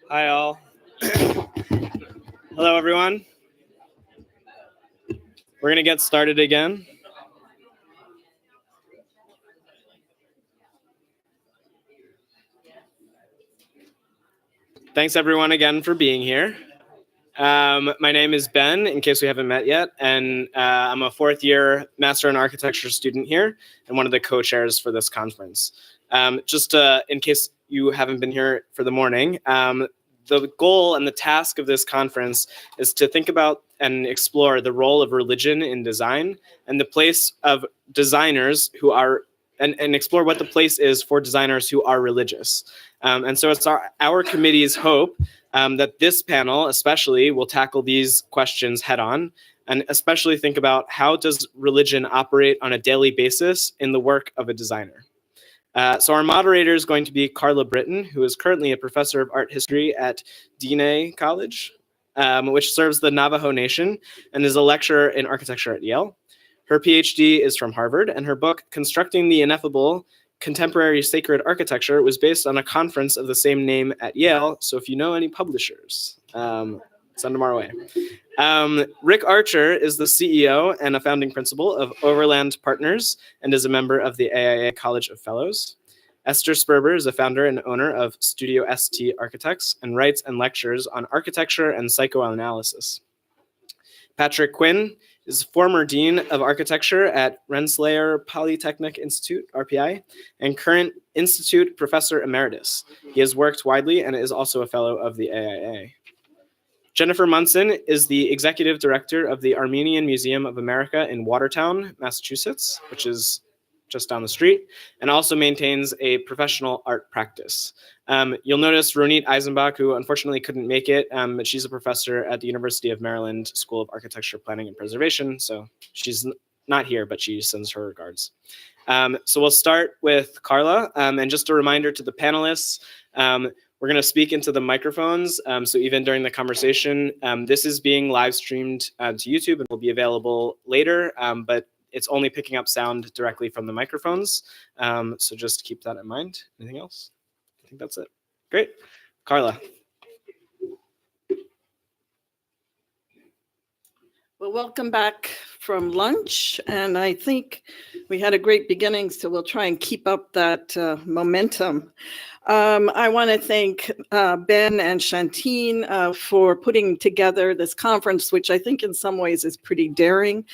Hi, all. Hello, everyone. We're going to get started again. Thanks, everyone, again for being here. My name is Ben, in case we haven't met yet, and I'm a fourth-year Master in Architecture student here and one of the co-chairs for this conference. Just in case you haven't been here for the morning, the goal and the task of this conference is to think about and explore the role of religion in design and the place of designers who are, and explore what the place is for designers who are religious. And so it's our committee's hope that this panel especially will tackle these questions head on, and especially think about how does religion operate on a daily basis in the work of a designer. So our moderator is going to be Karla Britton, who is currently a professor of art history at Diné College, which serves the Navajo Nation, and is a lecturer in architecture at Yale. Her PhD is from Harvard, and her book, Constructing the Ineffable, Contemporary Sacred Architecture, was based on a conference of the same name at Yale. So if you know any publishers, send them our way. Rick Archer is the CEO and a founding principal of Overland Partners and is a member of the AIA College of Fellows. Esther Sperber is a founder and owner of Studio ST Architects and writes and lectures on architecture and psychoanalysis. Patrick Quinn is former Dean of Architecture at Rensselaer Polytechnic Institute, RPI, and current Institute Professor Emeritus. He has worked widely and is also a fellow of the AIA. Jennifer Munson is the executive director of the Armenian Museum of America in Watertown, Massachusetts, which is just down the street, and also maintains a professional art practice. You'll notice Ronit Eisenbach, who unfortunately couldn't make it, but she's a professor at the University of Maryland School of Architecture, Planning, and Preservation. So she's not here, but she sends her regards. So we'll start with Karla, and just a reminder to the panelists, we're going to speak into the microphones, so even during the conversation, this is being live streamed to YouTube and will be available later, but it's only picking up sound directly from the microphones, so just keep that in mind. Anything else? I think that's it. Great. Karla. Well, welcome back from lunch, and I think we had a great beginning, so we'll try and keep up that momentum. I want to thank Ben and Shantine for putting together this conference, which I think in some ways is pretty daring.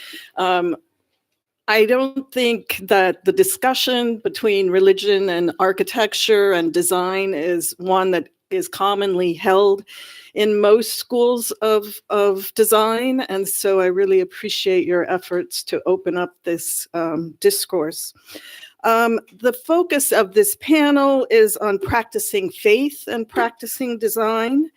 I don't think that the discussion between religion and architecture and design is one that is commonly held in most schools of design. And so I really appreciate your efforts to open up this discourse. The focus of this panel is on practicing faith and practicing design.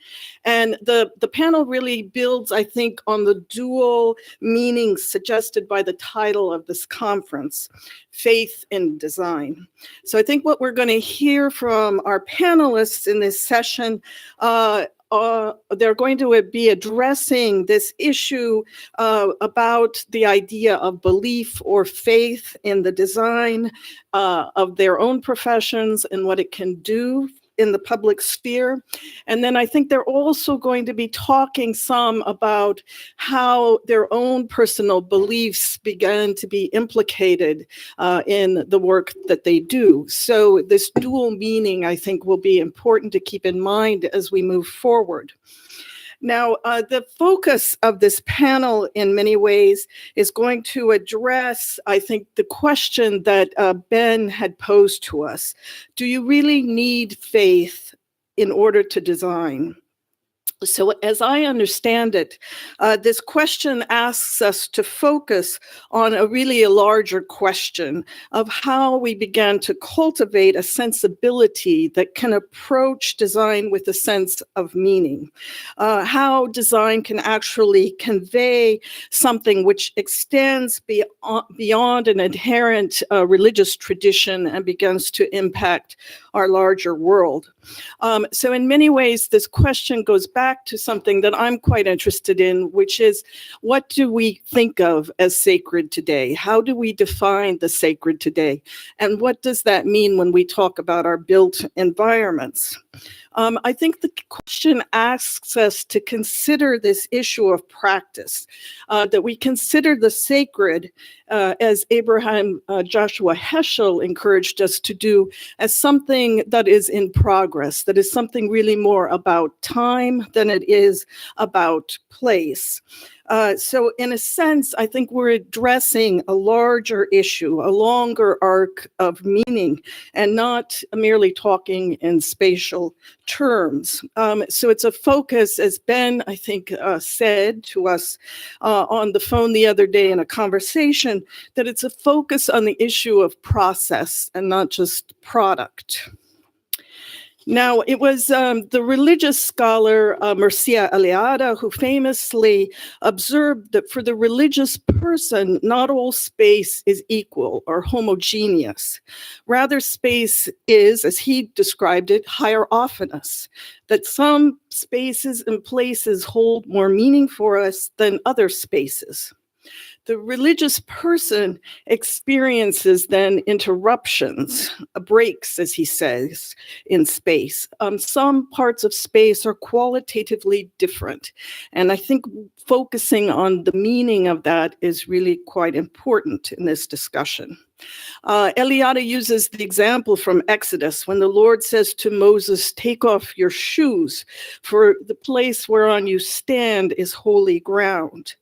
And the panel really builds, I think, on the dual meanings suggested by the title of this conference, faith in design. So I think what we're going to hear from our panelists in this session, they're going to be addressing this issue about the idea of belief or faith in the design of their own professions and what it can do in the public sphere. And then I think they're also going to be talking some about how their own personal beliefs began to be implicated in the work that they do. So this dual meaning, I think, will be important to keep in mind as we move forward. Now, the focus of this panel in many ways is going to address, I think, the question that Ben had posed to us. Do you really need faith in order to design? So as I understand it, this question asks us to focus on a larger question of how we began to cultivate a sensibility that can approach design with a sense of meaning, how design can actually convey something which extends beyond an inherent religious tradition and begins to impact our larger world. So in many ways, this question goes back to something that I'm quite interested in, which is, what do we think of as sacred today? How do we define the sacred today? And what does that mean when we talk about our built environments? I think the question asks us to consider this issue of practice, that we consider the sacred, as Abraham Joshua Heschel encouraged us to do, as something that is in progress, that is something really more about time than it is about place. So in a sense, I think we're addressing a larger issue, a longer arc of meaning, and not merely talking in spatial terms. So it's a focus, as Ben, I think, said to us on the phone the other day in a conversation, that it's a focus on the issue of process and not just product. Now, it was the religious scholar Mircea Eliade who famously observed that for the religious person, not all space is equal or homogeneous. Rather, space is, as he described it, hierophanous, that some spaces and places hold more meaning for us than other spaces. The religious person experiences then interruptions, breaks, as he says, in space. Some parts of space are qualitatively different. And I think focusing on the meaning of that is really quite important in this discussion. Eliade uses the example from Exodus when the Lord says to Moses, "Take off your shoes, for the place whereon you stand is holy ground."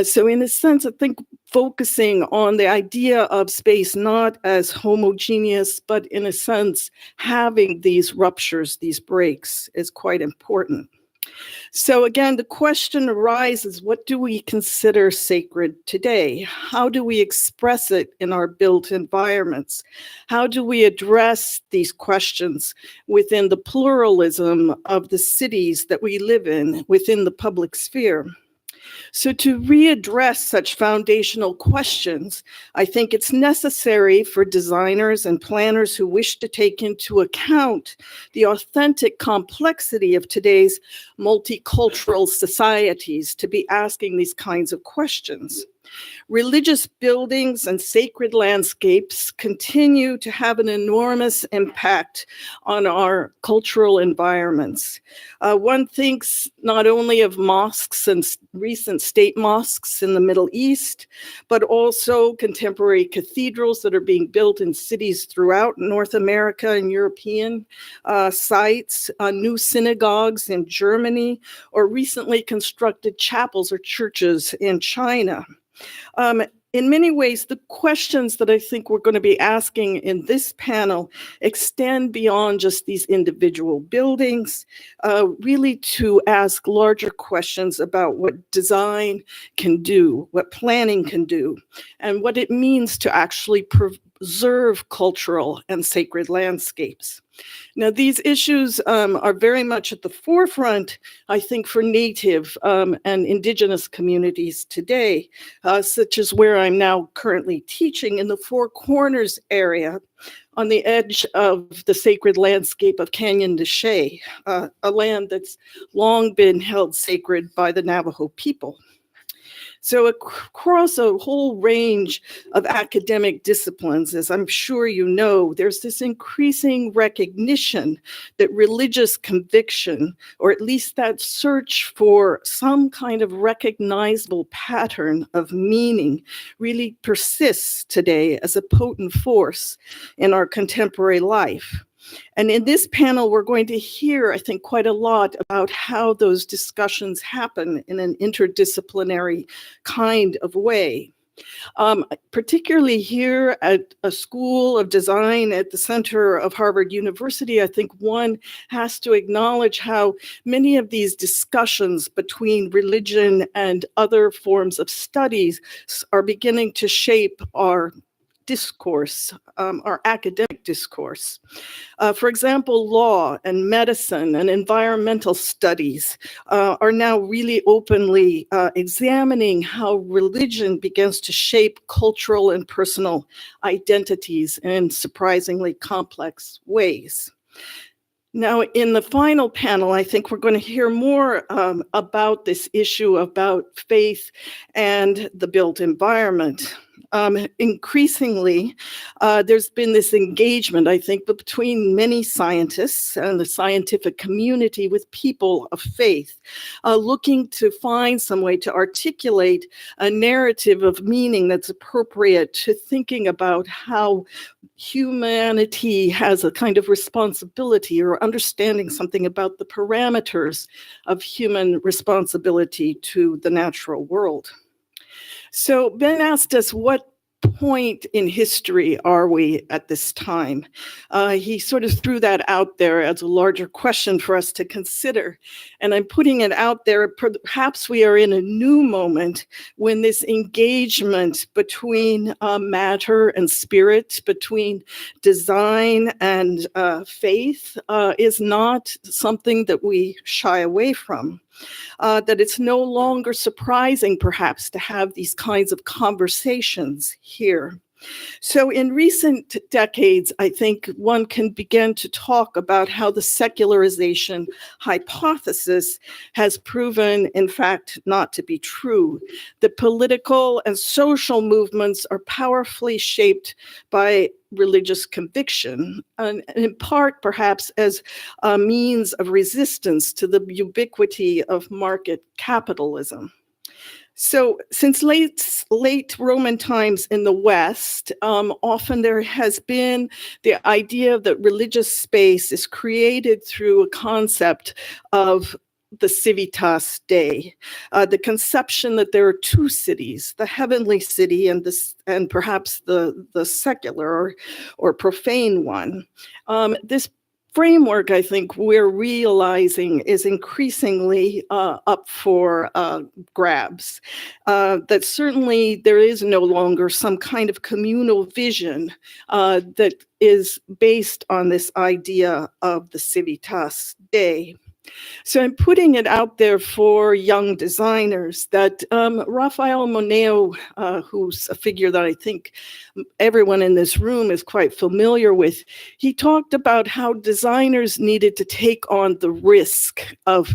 So in a sense, I think focusing on the idea of space not as homogeneous, but in a sense, having these ruptures, these breaks, is quite important. So again, the question arises, what do we consider sacred today? How do we express it in our built environments? How do we address these questions within the pluralism of the cities that we live in, within the public sphere? So to readdress such foundational questions, I think it's necessary for designers and planners who wish to take into account the authentic complexity of today's multicultural societies to be asking these kinds of questions. Religious buildings and sacred landscapes continue to have an enormous impact on our cultural environments. One thinks not only of mosques and recent state mosques in the Middle East, but also contemporary cathedrals that are being built in cities throughout North America and European sites, new synagogues in Germany, or recently constructed chapels or churches in China. In many ways, the questions that I think we're going to be asking in this panel extend beyond just these individual buildings, really to ask larger questions about what design can do, what planning can do, and what it means to actually preserve cultural and sacred landscapes. Now, these issues are very much at the forefront, I think, for Native and Indigenous communities today, such as where I'm now currently teaching in the Four Corners area on the edge of the sacred landscape of Canyon de Chelly, a land that's long been held sacred by the Navajo people. So across a whole range of academic disciplines, as I'm sure you know, there's this increasing recognition that religious conviction, or at least that search for some kind of recognizable pattern of meaning, really persists today as a potent force in our contemporary life. And in this panel, we're going to hear, I think, quite a lot about how those discussions happen in an interdisciplinary kind of way. Particularly here at a School of Design at the center of Harvard University, I think one has to acknowledge how many of these discussions between religion and other forms of studies are beginning to shape our discourse, our academic discourse. For example, law and medicine and environmental studies are now really openly examining how religion begins to shape cultural and personal identities in surprisingly complex ways. Now, in the final panel, I think we're going to hear more about this issue about faith and the built environment. Increasingly, there's been this engagement, I think, between many scientists and the scientific community with people of faith, looking to find some way to articulate a narrative of meaning that's appropriate to thinking about how humanity has a kind of responsibility or understanding something about the parameters of human responsibility to the natural world. So Ben asked us, what point in history are we at this time? He sort of threw that out there as a larger question for us to consider. And I'm putting it out there, perhaps we are in a new moment when this engagement between matter and spirit, between design and faith is not something that we shy away from. That it's no longer surprising, perhaps, to have these kinds of conversations here. So in recent decades, I think one can begin to talk about how the secularization hypothesis has proven, in fact, not to be true. The political and social movements are powerfully shaped by religious conviction, and in part, perhaps, as a means of resistance to the ubiquity of market capitalism. So since late Roman times in the West, often there has been the idea that religious space is created through a concept of the civitas Dei, the conception that there are two cities, the heavenly city and perhaps the secular or profane one. This framework, I think, we're realizing is increasingly up for grabs. That certainly there is no longer some kind of communal vision that is based on this idea of the civitas Dei. So I'm putting it out there for young designers that Rafael Moneo, who's a figure that I think everyone in this room is quite familiar with, he talked about how designers needed to take on the risk of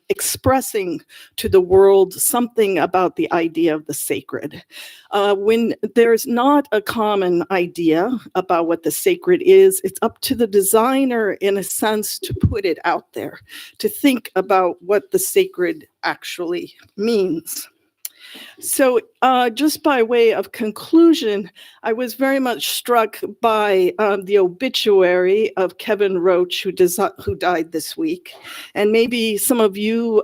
expressing to the world something about the idea of the sacred. When there's not a common idea about what the sacred is, it's up to the designer, in a sense, to put it out there, to think about what the sacred actually means. So just by way of conclusion, I was very much struck by the obituary of Kevin Roach, who died this week. And maybe some of you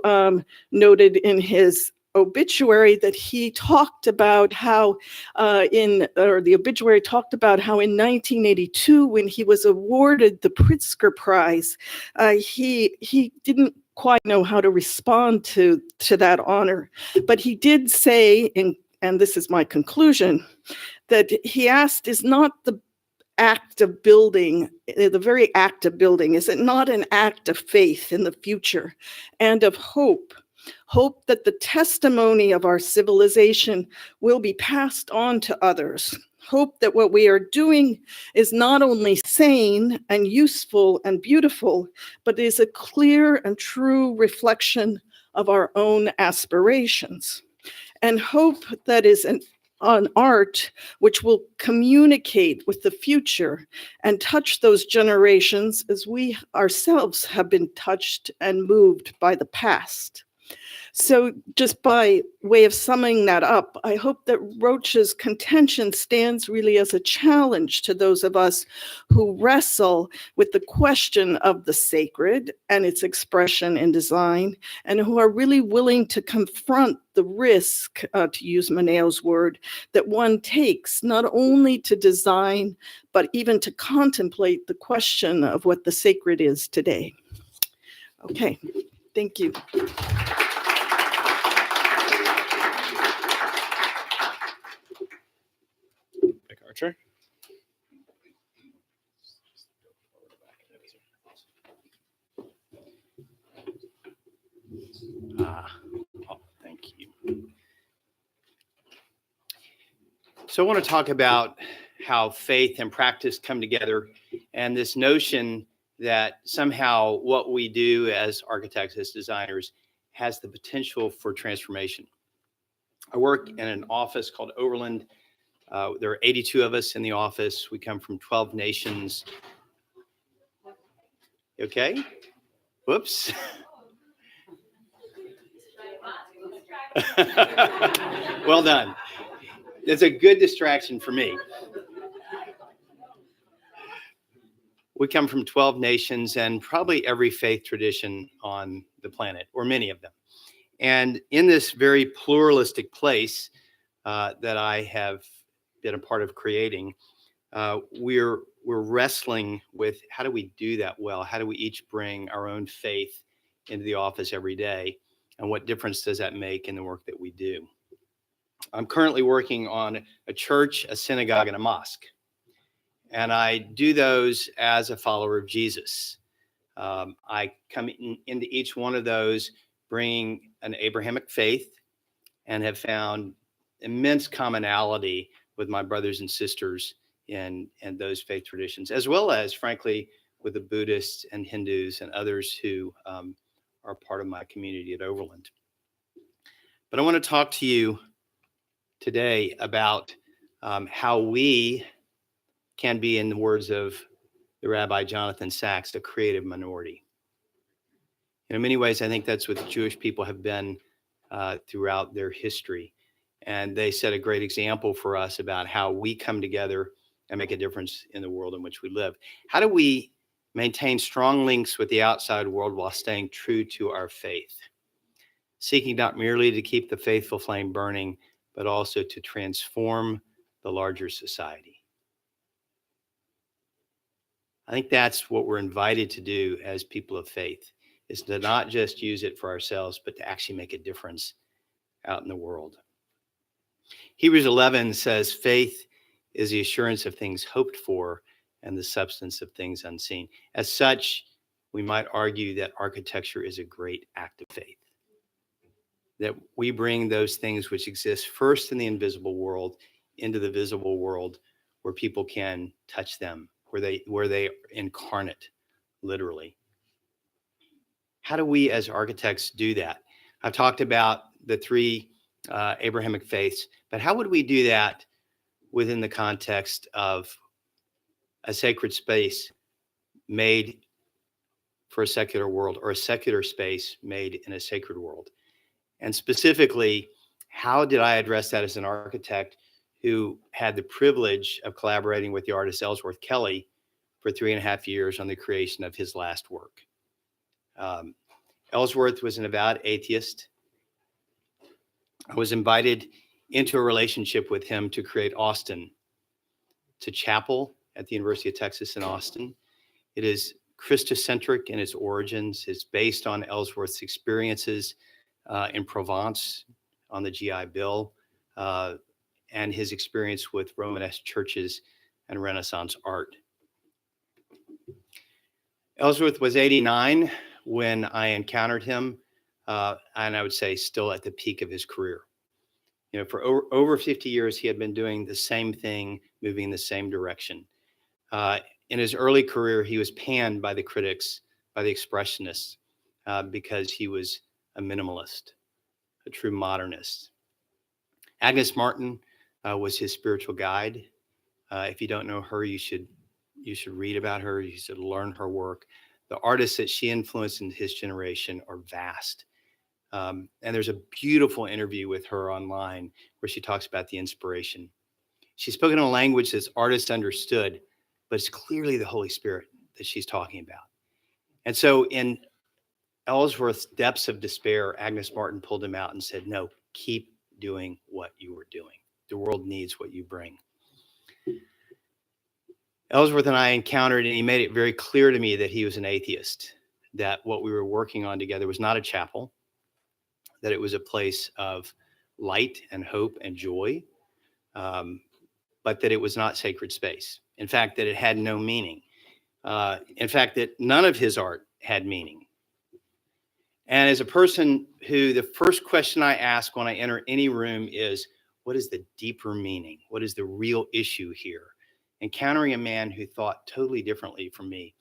noted in his obituary that he talked about how the obituary talked about how in 1982, when he was awarded the Pritzker Prize, he didn't quite know how to respond to that honor. But he did say, and this is my conclusion, that he asked, is not the act of building, the very act of building, is it not an act of faith in the future and of hope? Hope that the testimony of our civilization will be passed on to others. Hope that what we are doing is not only sane and useful and beautiful, but is a clear and true reflection of our own aspirations. And hope that is an art which will communicate with the future and touch those generations as we ourselves have been touched and moved by the past. So just by way of summing that up, I hope that Roach's contention stands really as a challenge to those of us who wrestle with the question of the sacred and its expression in design, and who are really willing to confront the risk, to use Maneo's word, that one takes not only to design, but even to contemplate the question of what the sacred is today. Okay, thank you. Archer. Thank you. So I want to talk about how faith and practice come together, and this notion that somehow what we do as architects, as designers, has the potential for transformation. I work in an office called Overland. There are 82 of us in the office. We come from 12 nations. Okay? Whoops. Well done. It's a good distraction for me. We come from 12 nations and probably every faith tradition on the planet, or many of them. And in this very pluralistic place that I have been a part of creating, we're wrestling with how do we do that well? How do we each bring our own faith into the office every day? And what difference does that make in the work that we do? I'm currently working on a church, a synagogue, and a mosque. And I do those as a follower of Jesus. I come into each one of those bringing an Abrahamic faith and have found immense commonality with my brothers and sisters in those faith traditions, as well as, frankly, with the Buddhists and Hindus and others who are part of my community at Overland. But I want to talk to you today about how we can be, in the words of the Rabbi Jonathan Sacks, a creative minority. In many ways, I think that's what the Jewish people have been throughout their history. And they set a great example for us about how we come together and make a difference in the world in which we live. How do we maintain strong links with the outside world while staying true to our faith? Seeking not merely to keep the faithful flame burning, but also to transform the larger society. I think that's what we're invited to do as people of faith, is to not just use it for ourselves, but to actually make a difference out in the world. Hebrews 11 says, faith is the assurance of things hoped for and the substance of things unseen. As such, we might argue that architecture is a great act of faith. That we bring those things which exist first in the invisible world into the visible world where people can touch them, where they incarnate, literally. How do we as architects do that? I've talked about the three Abrahamic faiths, but how would we do that within the context of a sacred space made for a secular world, or a secular space made in a sacred world? And specifically, how did I address that as an architect who had the privilege of collaborating with the artist Ellsworth Kelly for 3.5 years on the creation of his last work? Ellsworth was an avowed atheist. I was invited into a relationship with him to create Austin. It's a chapel at the University of Texas in Austin. It is Christocentric in its origins. It's based on Ellsworth's experiences in Provence on the GI Bill, and his experience with Romanesque churches and Renaissance art. Ellsworth was 89 when I encountered him, and I would say still at the peak of his career. You know, for over 50 years, he had been doing the same thing, moving in the same direction. In his early career, he was panned by the critics, by the expressionists, because he was a minimalist, a true modernist. Agnes Martin was his spiritual guide. If you don't know her, you should read about her. You should learn her work. The artists that she influenced in his generation are vast. And there's a beautiful interview with her online where she talks about the inspiration. She's spoken in a language that's artists understood, but it's clearly the Holy Spirit that she's talking about. And so in Ellsworth's depths of despair, Agnes Martin pulled him out and said, no, keep doing what you were doing. The world needs what you bring. Ellsworth and I encountered, and he made it very clear to me that he was an atheist, that what we were working on together was not a chapel, that it was a place of light and hope and joy, but that it was not sacred space. In fact, that it had no meaning. In fact, that none of his art had meaning. And as a person who, the first question I ask when I enter any room is, what is the deeper meaning? What is the real issue here? Encountering a man who thought totally differently from me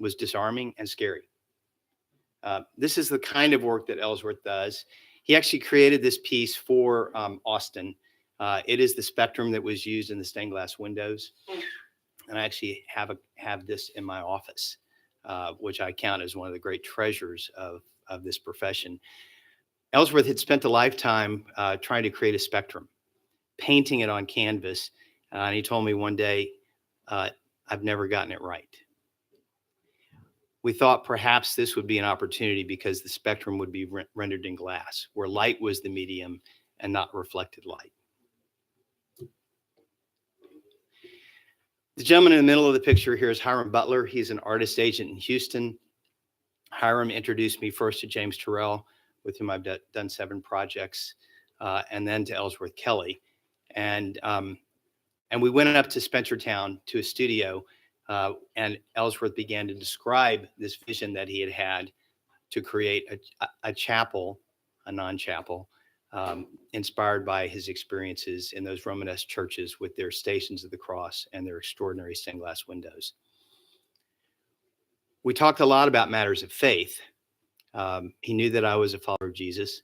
was disarming and scary. This is the kind of work that Ellsworth does. He actually created this piece for Austin. It is the spectrum that was used in the stained glass windows. And I actually have this in my office, which I count as one of the great treasures of this profession. Ellsworth had spent a lifetime trying to create a spectrum, painting it on canvas. And he told me one day, I've never gotten it right. We thought perhaps this would be an opportunity because the spectrum would be rendered in glass, where light was the medium and not reflected light. The gentleman in the middle of the picture here is Hiram Butler. He's an artist agent in Houston. Hiram introduced me first to James Terrell, with whom I've done 7 projects, and then to Ellsworth Kelly. And we went up to Spencertown to a studio, and Ellsworth began to describe this vision that he had to create a chapel, a non-chapel, inspired by his experiences in those Romanesque churches with their Stations of the Cross and their extraordinary stained glass windows. We talked a lot about matters of faith. He knew that I was a follower of Jesus.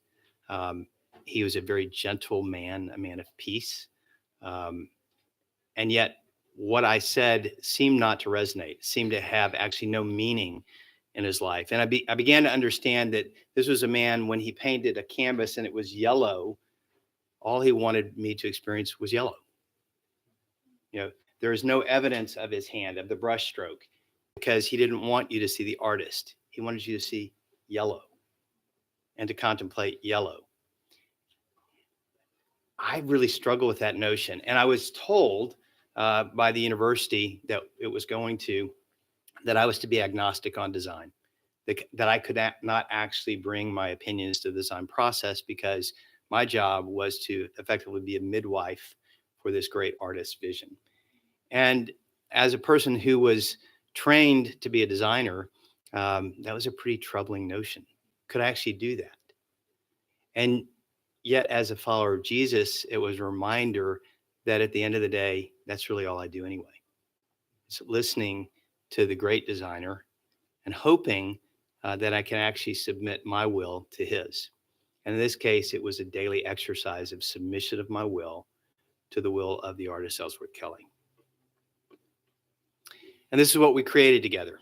He was a very gentle man, a man of peace. And yet what I said seemed not to resonate, seemed to have actually no meaning in his life. And I began to understand that this was a man, when he painted a canvas and it was yellow, all he wanted me to experience was yellow. You know, there is no evidence of his hand, of the brush stroke, because he didn't want you to see the artist. He wanted you to see yellow and to contemplate yellow. I really struggle with that notion. And I was told by the university that it was going to, that I was to be agnostic on design, that I could not actually bring my opinions to the design process because my job was to effectively be a midwife for this great artist's vision. And as a person who was trained to be a designer, that was a pretty troubling notion. Could I actually do that? And yet, as a follower of Jesus, it was a reminder that at the end of the day, that's really all I do anyway. It's listening to the great designer and hoping that I can actually submit my will to his. And in this case, it was a daily exercise of submission of my will to the will of the artist Ellsworth Kelly. And this is what we created together.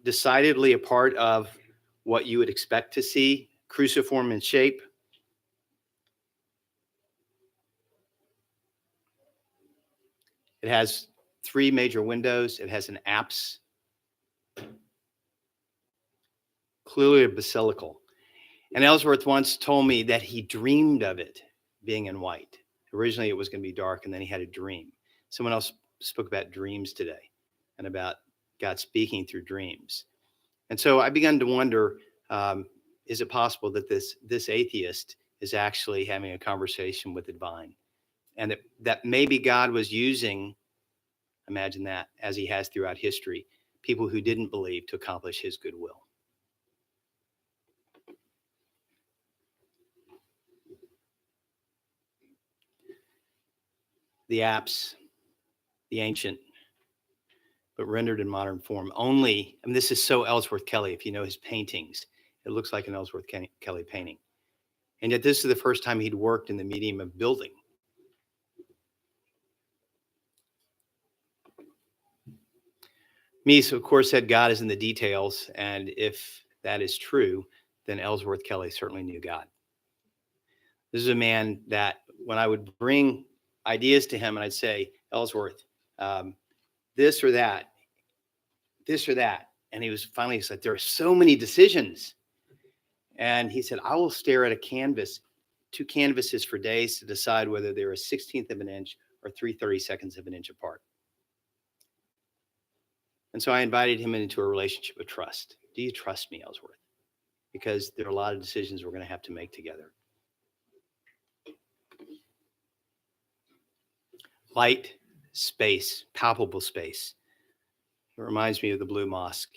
Decidedly a part of what you would expect to see, cruciform in shape. It has 3 major windows. It has an apse. Clearly a basilical. And Ellsworth once told me that he dreamed of it being in white. Originally, it was going to be dark, and then he had a dream. Someone else spoke about dreams today and about God speaking through dreams. And so I began to wonder, is it possible that this atheist is actually having a conversation with the divine? And that maybe God was using, imagine that, as he has throughout history, people who didn't believe to accomplish his good will. The apse, the ancient, but rendered in modern form. Only, and this is so Ellsworth Kelly, if you know his paintings, it looks like an Ellsworth Kelly painting. And yet this is the first time he'd worked in the medium of building. Mies, of course, said God is in the details. And if that is true, then Ellsworth Kelly certainly knew God. This is a man that when I would bring ideas to him and I'd say, Ellsworth, this or that, and he was finally said, there are so many decisions. And he said, I will stare at a canvas, 2 canvases for days to decide whether they're a 16th of an inch or 3/32 of an inch apart. And so I invited him into a relationship of trust. Do you trust me, Ellsworth? Because there are a lot of decisions we're going to have to make together. Light, space, palpable space. It reminds me of the Blue Mosque.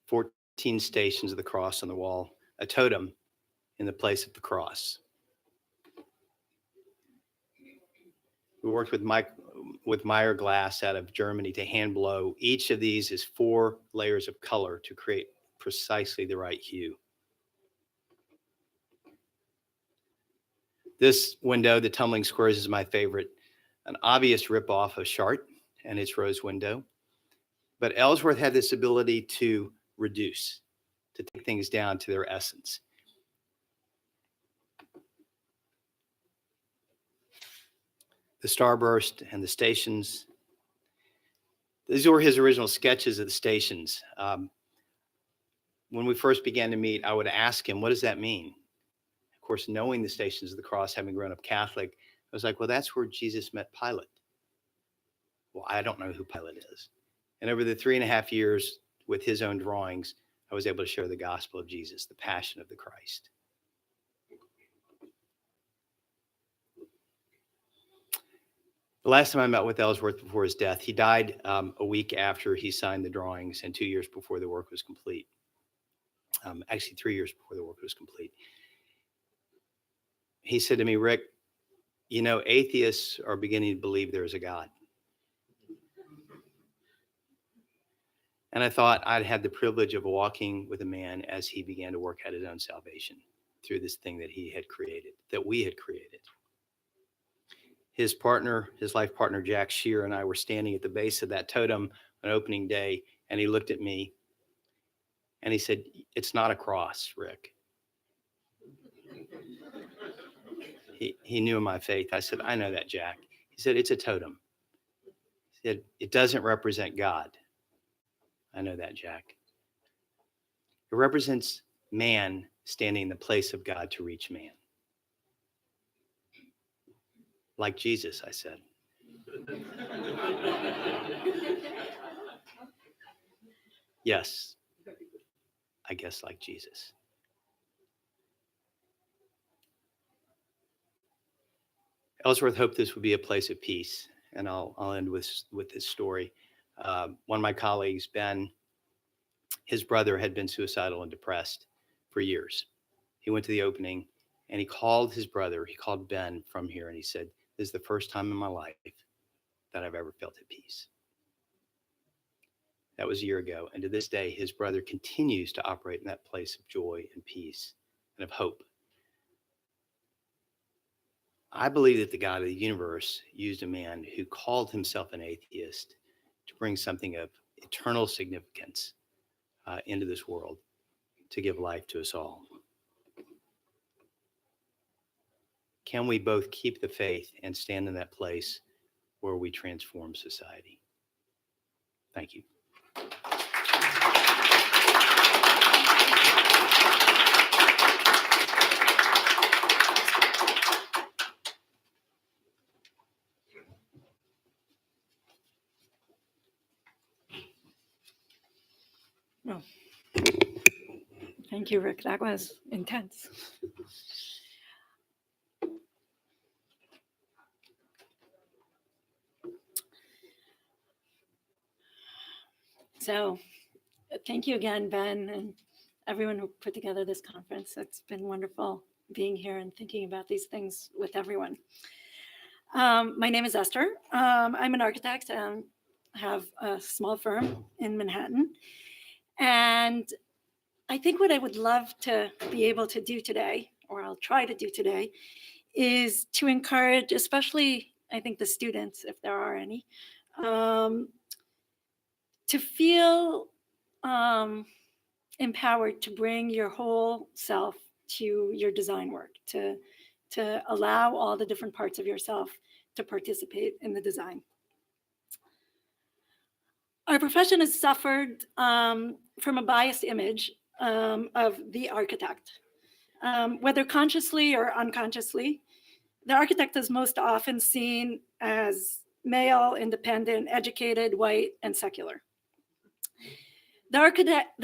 14 stations of the cross on the wall, a totem in the place of the cross. We worked with Meyer Glass out of Germany to hand blow. Each of these is 4 layers of color to create precisely the right hue. This window, the Tumbling Squares, is my favorite. An obvious ripoff of Chartres and its rose window. But Ellsworth had this ability to reduce, to take things down to their essence. The starburst and the stations. These were his original sketches of the stations. When we first began to meet, I would ask him, what does that mean? Of course, knowing the Stations of the Cross, having grown up Catholic, I was like, well, that's where Jesus met Pilate. Well, I don't know who Pilate is. And over the 3.5 years with his own drawings, I was able to share the gospel of Jesus, the passion of the Christ. The last time I met with Ellsworth before his death, he died a week after he signed the drawings and 2 years before the work was complete. Actually, 3 years before the work was complete. He said to me, Rick, you know, atheists are beginning to believe there is a God. And I thought I'd had the privilege of walking with a man as he began to work out his own salvation through this thing that he had created, that we had created. His partner, his life partner, Jack Shear, and I were standing at the base of that totem on opening day, and he looked at me and he said, it's not a cross, Rick. He knew my faith. I said, I know that, Jack. He said, it's a totem. He said, it doesn't represent God. I know that, Jack. It represents man standing in the place of God to reach man. Like Jesus, I said. Yes, I guess like Jesus. Ellsworth hoped this would be a place of peace, and I'll end with this story. One of my colleagues, Ben, his brother had been suicidal and depressed for years. He went to the opening and he called his brother. He called Ben from here and he said, this is the first time in my life that I've ever felt at peace. That was a year ago. And to this day, his brother continues to operate in that place of joy and peace and of hope. I believe that the God of the universe used a man who called himself an atheist to bring something of eternal significance into this world, to give life to us all. Can we both keep the faith and stand in that place where we transform society? Thank you. Oh. Thank you, Rick. That was intense. So thank you again, Ben, and everyone who put together this conference. It's been wonderful being here and thinking about these things with everyone. My name is Esther. I'm an architect and have a small firm in Manhattan. And I think what I would love to be able to do today, or I'll try to do today, is to encourage, especially I think the students, if there are any, to feel empowered to bring your whole self to your design work, to allow all the different parts of yourself to participate in the design. Our profession has suffered from a biased image of the architect. Whether consciously or unconsciously, the architect is most often seen as male, independent, educated, white, and secular. The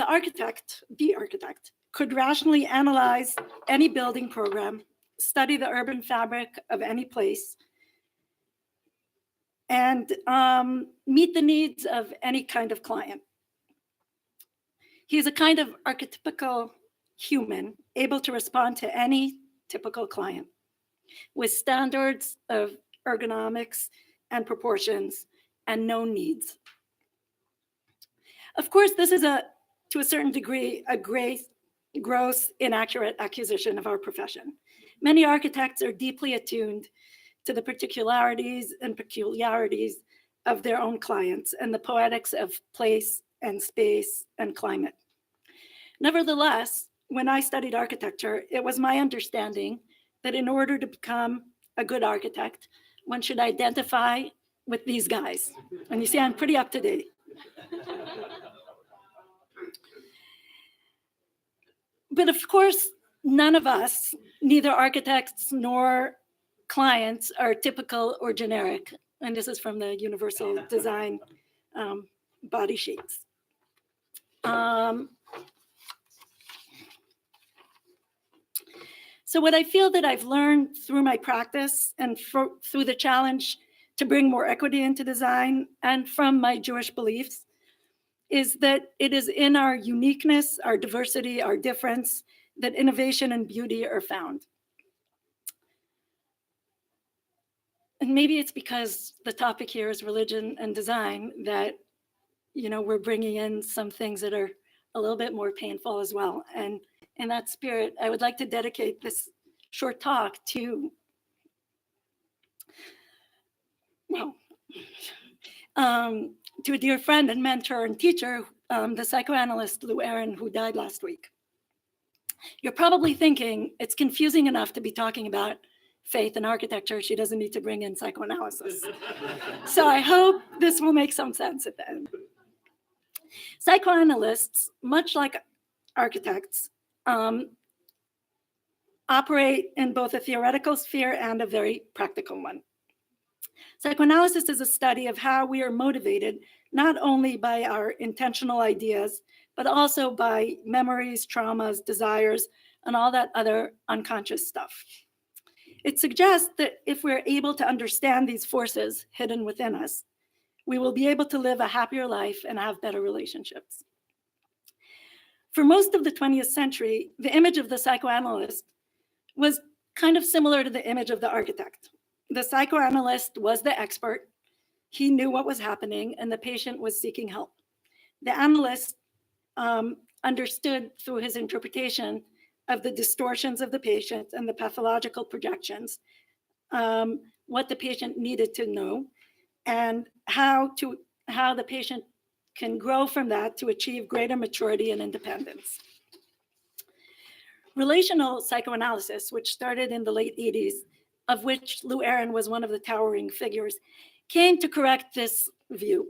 architect could rationally analyze any building program, study the urban fabric of any place, and meet the needs of any kind of client. He is a kind of archetypical human, able to respond to any typical client with standards of ergonomics and proportions and known needs. Of course, this is to a certain degree, a gross, inaccurate accusation of our profession. Many architects are deeply attuned to the particularities and peculiarities of their own clients and the poetics of place and space and climate. Nevertheless, when I studied architecture, it was my understanding that in order to become a good architect, one should identify with these guys. And you see, I'm pretty up to date. But of course, none of us, neither architects nor clients, are typical or generic. And this is from the Universal Design body sheets. So what I feel that I've learned through my practice and through the challenge to bring more equity into design and from my Jewish beliefs is that it is in our uniqueness, our diversity, our difference, that innovation and beauty are found. And maybe it's because the topic here is religion and design that, we're bringing in some things that are a little bit more painful as well. And in that spirit, I would like to dedicate this short talk to, to a dear friend and mentor and teacher, the psychoanalyst Lou Aaron, who died last week. You're probably thinking it's confusing enough to be talking about faith and architecture. She doesn't need to bring in psychoanalysis. So I hope this will make some sense at the end. Psychoanalysts, much like architects, operate in both a theoretical sphere and a very practical one. Psychoanalysis is a study of how we are motivated, not only by our intentional ideas, but also by memories, traumas, desires, and all that other unconscious stuff. It suggests that if we're able to understand these forces hidden within us, we will be able to live a happier life and have better relationships. For most of the 20th century, the image of the psychoanalyst was kind of similar to the image of the architect. The psychoanalyst was the expert. He knew what was happening, and the patient was seeking help. The analyst understood through his interpretation of the distortions of the patient and the pathological projections, what the patient needed to know, and how the patient can grow from that to achieve greater maturity and independence. Relational psychoanalysis, which started in the late 80s, of which Lou Aaron was one of the towering figures, came to correct this view.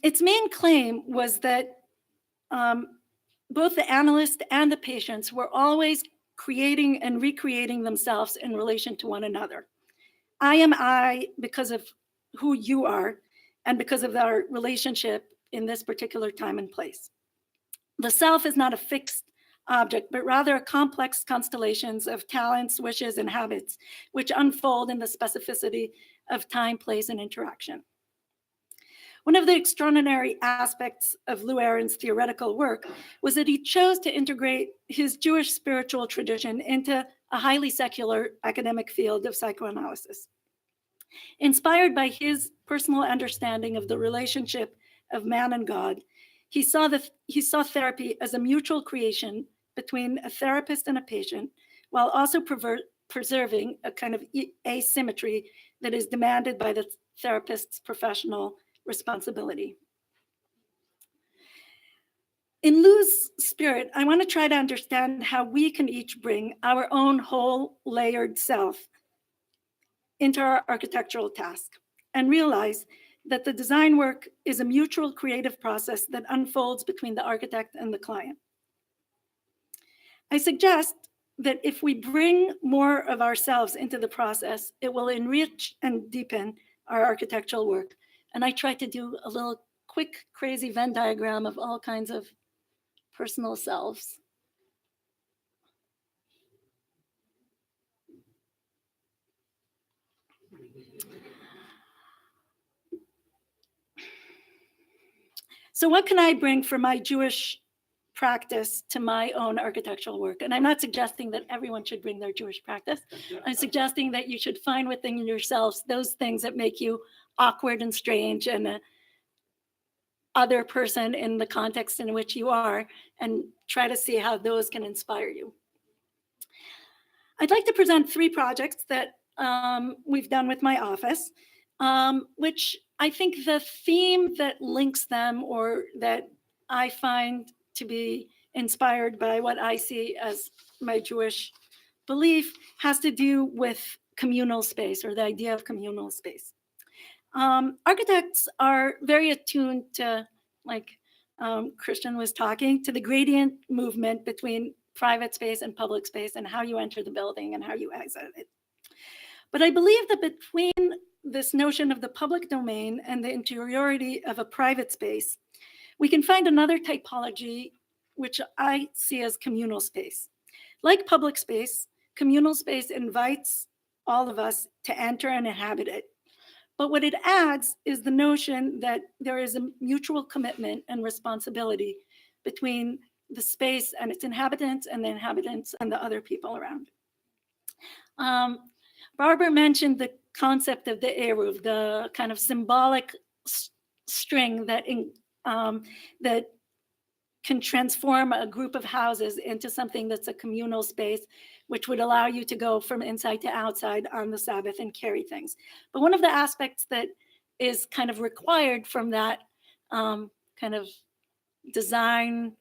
Its main claim was that both the analyst and the patients were always creating and recreating themselves in relation to one another. I am I because of who you are and because of our relationship in this particular time and place. The self is not a fixed object, but rather a complex constellations of talents, wishes, and habits, which unfold in the specificity of time, place, and interaction. One of the extraordinary aspects of Lou Aaron's theoretical work was that he chose to integrate his Jewish spiritual tradition into a highly secular academic field of psychoanalysis. Inspired by his personal understanding of the relationship of man and God, he saw therapy as a mutual creation between a therapist and a patient, while also preserving a kind of asymmetry that is demanded by the therapist's professional responsibility. In Lou's spirit, I want to try to understand how we can each bring our own whole layered self into our architectural task and realize that the design work is a mutual creative process that unfolds between the architect and the client. I suggest that if we bring more of ourselves into the process, it will enrich and deepen our architectural work. And I try to do a little quick, crazy Venn diagram of all kinds of personal selves. So what can I bring from my Jewish practice to my own architectural work? And I'm not suggesting that everyone should bring their Jewish practice. I'm suggesting that you should find within yourselves those things that make you awkward and strange and a other person in the context in which you are, and try to see how those can inspire you. I'd like to present 3 projects that we've done with my office, which I think the theme that links them, or that I find to be inspired by what I see as my Jewish belief, has to do with communal space, or the idea of communal space. Architects are very attuned to, like Christian was talking, to the gradient movement between private space and public space, and how you enter the building and how you exit it. But I believe that between this notion of the public domain and the interiority of a private space, we can find another typology, which I see as communal space. Like public space, communal space invites all of us to enter and inhabit it. But what it adds is the notion that there is a mutual commitment and responsibility between the space and its inhabitants, and the inhabitants and the other people around. Barbara mentioned the concept of the eruv, the kind of symbolic string that that can transform a group of houses into something that's a communal space, which would allow you to go from inside to outside on the Sabbath and carry things. But one of the aspects that is kind of required from that kind of design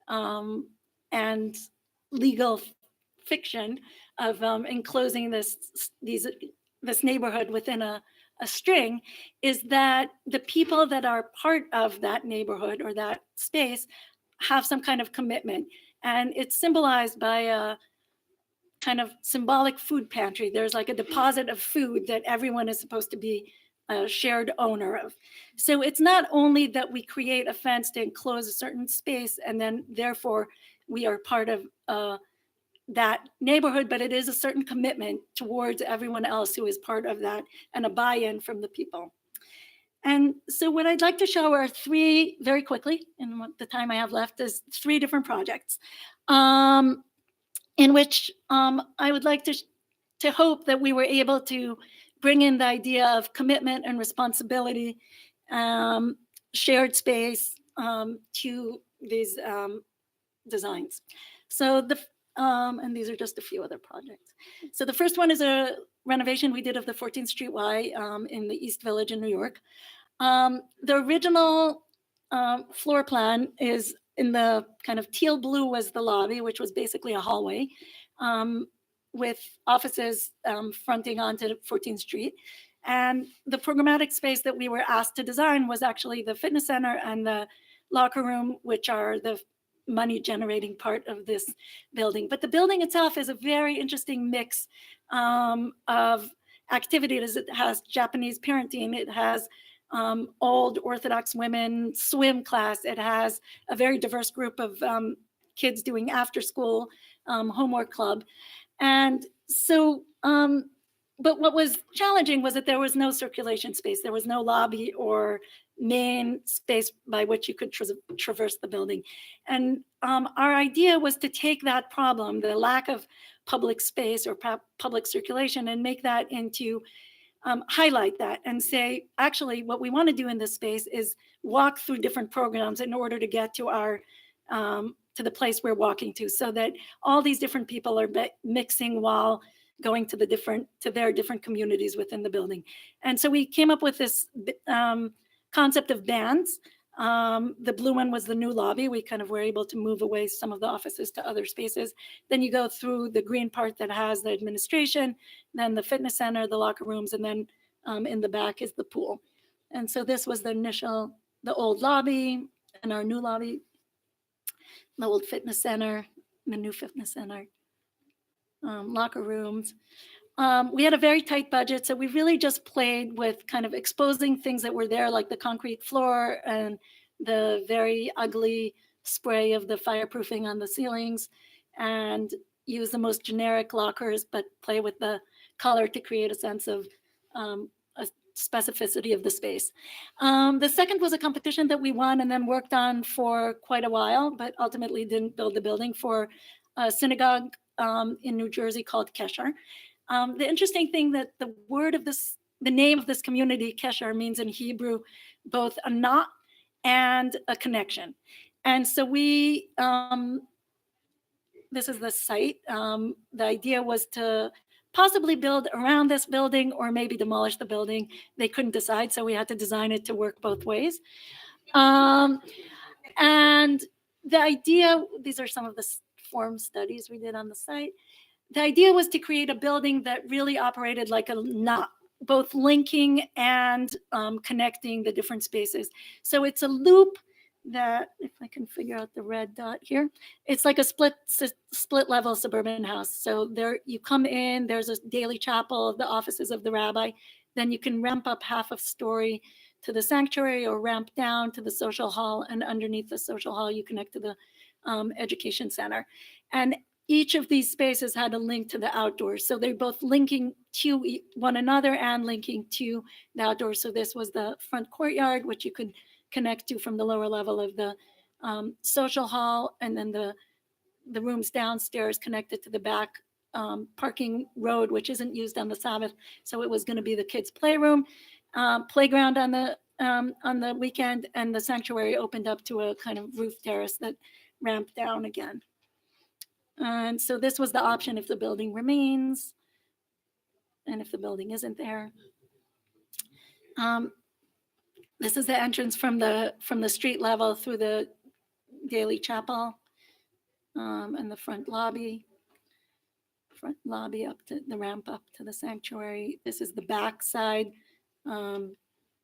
and legal fiction of enclosing this neighborhood within a string is that the people that are part of that neighborhood or that space have some kind of commitment. And it's symbolized by a kind of symbolic food pantry. There's like a deposit of food that everyone is supposed to be a shared owner of. So it's not only that we create a fence to enclose a certain space and then therefore we are part of that neighborhood, but it is a certain commitment towards everyone else who is part of that, and a buy-in from the people. And so what I'd like to show are 3, very quickly, in the time I have left, is 3 different projects in which I would like to hope that we were able to bring in the idea of commitment and responsibility, shared space to these designs. So and these are just a few other projects. So the first one is a renovation we did of the 14th Street Y in the East Village in New York. The original floor plan is in the kind of teal blue was the lobby, which was basically a hallway with offices fronting onto 14th Street. And the programmatic space that we were asked to design was actually the fitness center and the locker room, which are the money generating part of this building. But the building itself is a very interesting mix of activities. It has Japanese parenting, it has old Orthodox women swim class, it has a very diverse group of kids doing after school homework club. And so, but what was challenging was that there was no circulation space. There was no lobby or main space by which you could traverse the building. And our idea was to take that problem, the lack of public space or public circulation, and make that into, highlight that and say, actually, what we want to do in this space is walk through different programs in order to get to our, to the place we're walking to, so that all these different people are mixing while going to their different communities within the building. And so we came up with this concept of bands. The blue one was the new lobby. We kind of were able to move away some of the offices to other spaces. Then you go through the green part that has the administration, then the fitness center, the locker rooms, and then in the back is the pool. And so this was the old lobby and our new lobby, the old fitness center, the new fitness center, locker rooms. We had a very tight budget, so we really just played with kind of exposing things that were there, like the concrete floor and the very ugly spray of the fireproofing on the ceilings, and use the most generic lockers, but play with the color to create a sense of a specificity of the space. The second was a competition that we won and then worked on for quite a while, but ultimately didn't build the building, for a synagogue in New Jersey called Kesher. The interesting thing that the name of this community, Kesher, means in Hebrew both a knot and a connection. And so this is the site. The idea was to possibly build around this building or maybe demolish the building. They couldn't decide, so we had to design it to work both ways. And the idea, these are some of the form studies we did on the site. The idea was to create a building that really operated like a knot, both linking and connecting the different spaces. So it's a loop that, if I can figure out the red dot here, it's like a split level suburban house. So there you come in, there's a daily chapel, the offices of the rabbi. Then you can ramp up half a story to the sanctuary or ramp down to the social hall. And underneath the social hall, you connect to the education center. And each of these spaces had a link to the outdoors. So they're both linking to one another and linking to the outdoors. So this was the front courtyard, which you could connect to from the lower level of the social hall. And then the rooms downstairs connected to the back parking road, which isn't used on the Sabbath. So it was going to be the kids' playroom, playground on the weekend, and the sanctuary opened up to a kind of roof terrace that ramped down again. And so this was the option if the building remains and if the building isn't there. This is the entrance from the street level through the daily chapel and the front lobby up to the ramp up to the sanctuary. This is the back side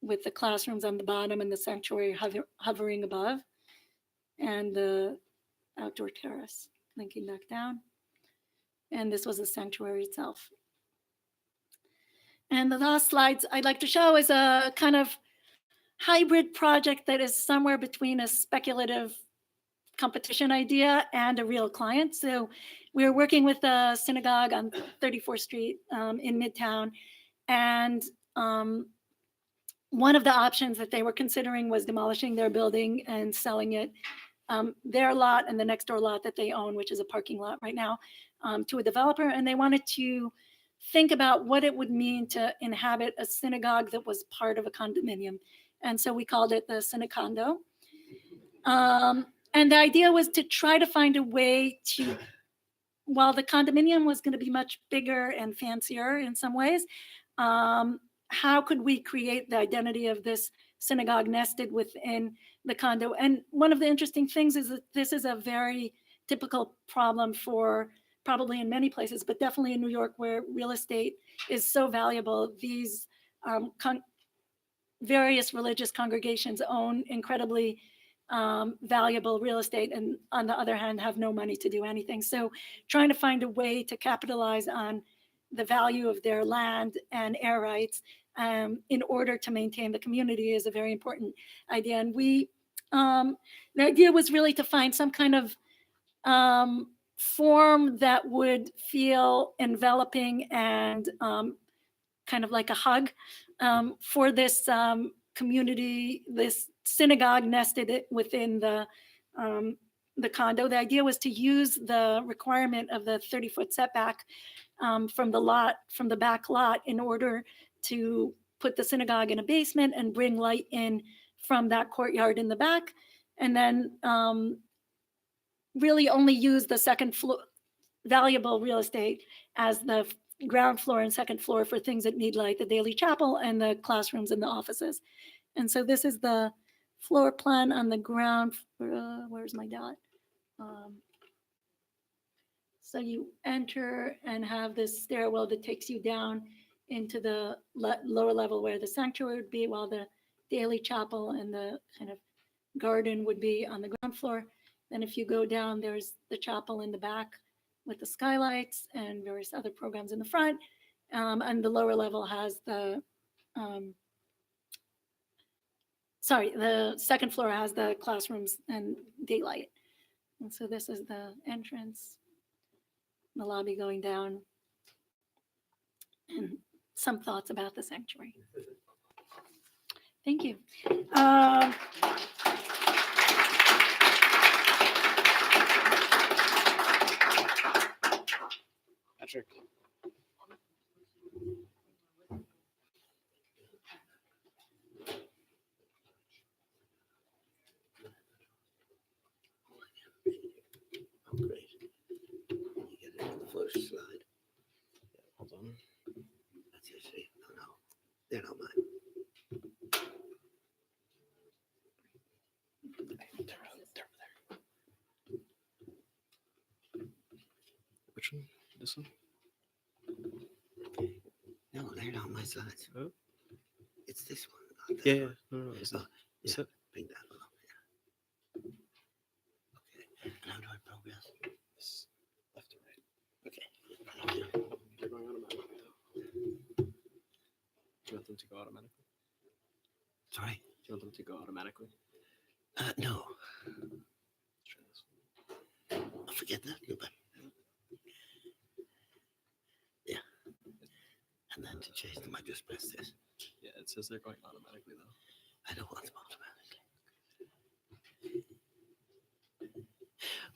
with the classrooms on the bottom and the sanctuary hovering above, and the outdoor terrace linking back down. And this was the sanctuary itself. And the last slides I'd like to show is a kind of hybrid project that is somewhere between a speculative competition idea and a real client. So we were working with a synagogue on 34th Street in Midtown. And one of the options that they were considering was demolishing their building and selling it, their lot and the next door lot that they own, which is a parking lot right now, to a developer. And they wanted to think about what it would mean to inhabit a synagogue that was part of a condominium. And so we called it the Synacondo. And the idea was to try to find a way to, while the condominium was going to be much bigger and fancier in some ways, how could we create the identity of this synagogue nested within the condo? And one of the interesting things is that this is a very typical problem for probably in many places, but definitely in New York, where real estate is so valuable. These various religious congregations own incredibly valuable real estate, and on the other hand, have no money to do anything. So trying to find a way to capitalize on the value of their land and air rights in order to maintain the community is a very important idea. And the idea was really to find some kind of form that would feel enveloping and kind of like a hug for this community, this synagogue nested within the condo. The idea was to use the requirement of the 30-foot setback from the back lot, in order to put the synagogue in a basement and bring light in from that courtyard in the back, and then really only use the second floor valuable real estate as the ground floor and second floor for things that need light, the daily chapel and the classrooms and the offices. And so this is the floor plan on the ground. Where's my dot? So you enter and have this stairwell that takes you down into the lower level where the sanctuary would be, while the daily chapel and the kind of garden would be on the ground floor. Then if you go down, there's the chapel in the back with the skylights and various other programs in the front. And the lower level has the second floor has the classrooms and daylight. And so this is the entrance, the lobby going down, and some thoughts about the sanctuary. Thank you. Patrick. Oh, great. You get it on the first slide. Hold on. That's your see. No, they're not mine. Which one? This one? No, they're not my slides. Oh. It's this one. Not that Yeah, yeah. one. No, is Oh, it? Is yeah. it? Bring that one up. Yeah. Okay. And how do I progress? This left or right? Okay. They're going automatically though. Do you want them to go automatically? Sorry. Do you want them to go automatically? No. Let's try this. I'll forget that. Goodbye. Yeah. And then to change them, I just press this. Yeah, it says they're going automatically though. I don't want them automatically.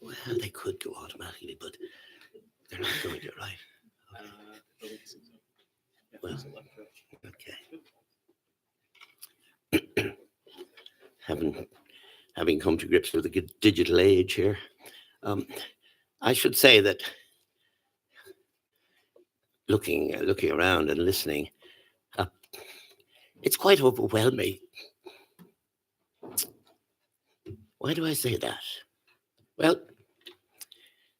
Well, they could go automatically, but they're not going to, right? I believe so. Yeah, Well, so left, right. Okay. Having come to grips with the digital age here, I should say that looking around and listening, it's quite overwhelming. Why do I say that? Well,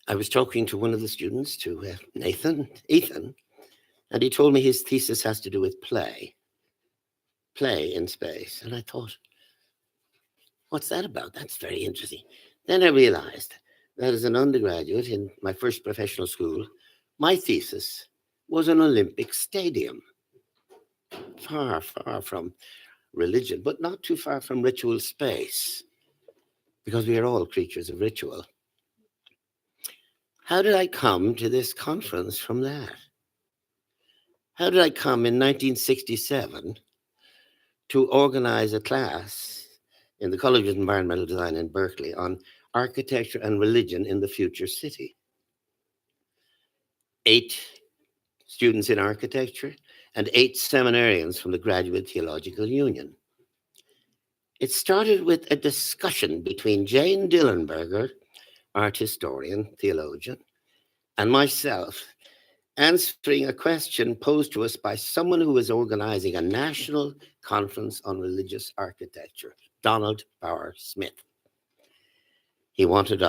I was talking to one of the students, to Ethan, and he told me his thesis has to do with play in space. And I thought, what's that about? That's very interesting. Then I realized that as an undergraduate in my first professional school, my thesis was an Olympic stadium. Far, far from religion, but not too far from ritual space, because we are all creatures of ritual. How did I come to this conference from that? How did I come in 1967 to organize a class in the College of Environmental Design in Berkeley on architecture and religion in the future city? 8 students in architecture and 8 seminarians from the Graduate Theological Union. It started with a discussion between Jane Dillenberger, art historian, theologian, and myself, answering a question posed to us by someone who was organizing a national conference on religious architecture, Donald Bauer Smith. He wanted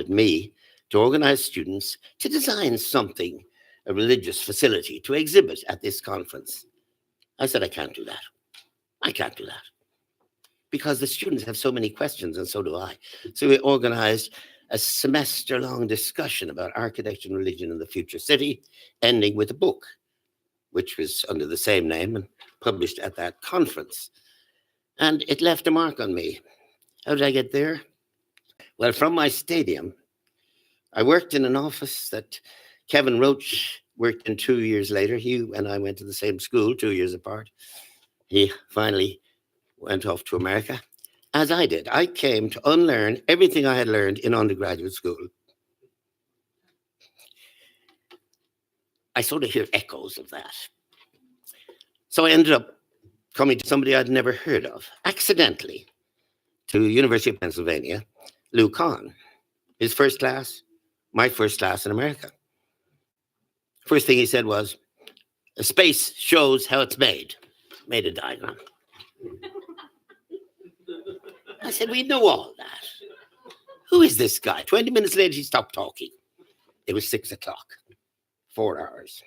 me to organize students to design something, a religious facility to exhibit at this conference. I said, I can't do that. I can't do that. Because the students have so many questions, and so do I. So we organized a semester-long discussion about architecture and religion in the future city, ending with a book, which was under the same name and published at that conference. And it left a mark on me. How did I get there? Well, from my stadium, I worked in an office that Kevin Roach worked in 2 years later. He and I went to the same school 2 years apart. He finally went off to America, as I did. I came to unlearn everything I had learned in undergraduate school. I sort of hear echoes of that. So I ended up coming to somebody I'd never heard of, accidentally, to University of Pennsylvania, Lou Kahn. His first class, my first class in America. First thing he said was, a space shows how it's made. Made a diagram. I said, we know all that. Who is this guy? 20 minutes later, he stopped talking. It was 6 o'clock, 4 hours.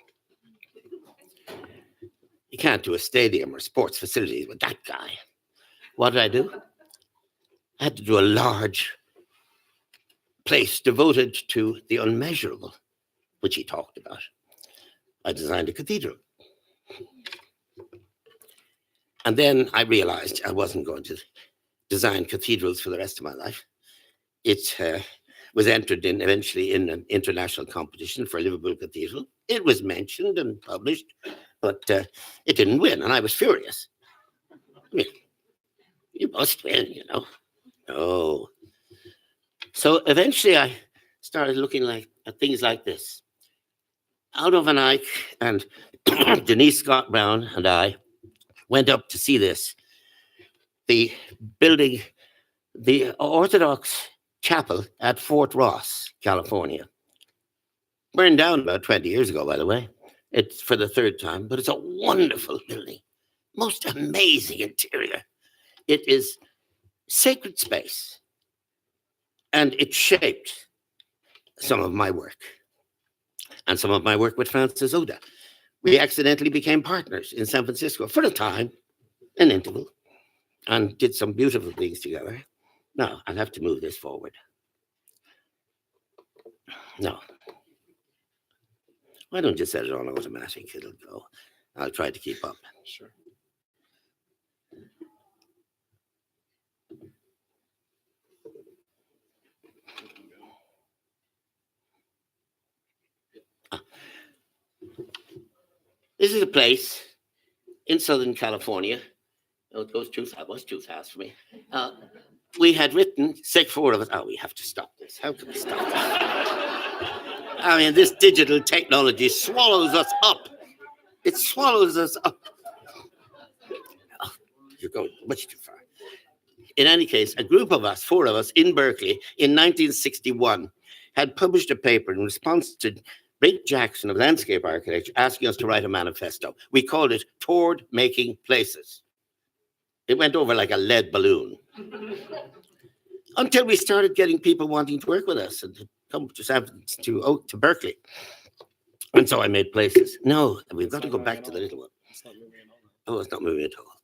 You can't do a stadium or sports facilities with that guy. What did I do? I had to do a large place devoted to the unmeasurable, which he talked about. I designed a cathedral. And then I realized I wasn't going to design cathedrals for the rest of my life. It was entered in eventually in an international competition for Liverpool Cathedral. It was mentioned and published, but it didn't win, and I was furious. I mean, you must win, you know. No. So eventually I started looking at things like this. Out of an Ike and Denise Scott Brown and I went up to see this. The building, the Orthodox chapel at Fort Ross, California. Burned down about 20 years ago, by the way. It's for the 3rd time, but it's a wonderful building. Most amazing interior. It is sacred space. And it shaped some of my work. And some of my work with Francis Oda. We accidentally became partners in San Francisco for a time, an interval, and did some beautiful things together. Now, I'll have to move this forward. No. Why don't you set it on automatic? It'll go. I'll try to keep up. Sure. This is a place in Southern California. Oh, it goes too fast. It was too fast for me. We had written, 4 of us. Oh, we have to stop this. How can we stop this? I mean, this digital technology swallows us up. It swallows us up. Oh, you're going much too far. In any case, a group of us, 4 of us in Berkeley in 1961 had published a paper in response to Brent Jackson of Landscape Architecture asking us to write a manifesto. We called it Toward Making Places. It went over like a lead balloon. Until we started getting people wanting to work with us and to come to Berkeley. And so I made Places. No, we've got to go back to the little one. It's not moving at all. Oh, it's not moving at all.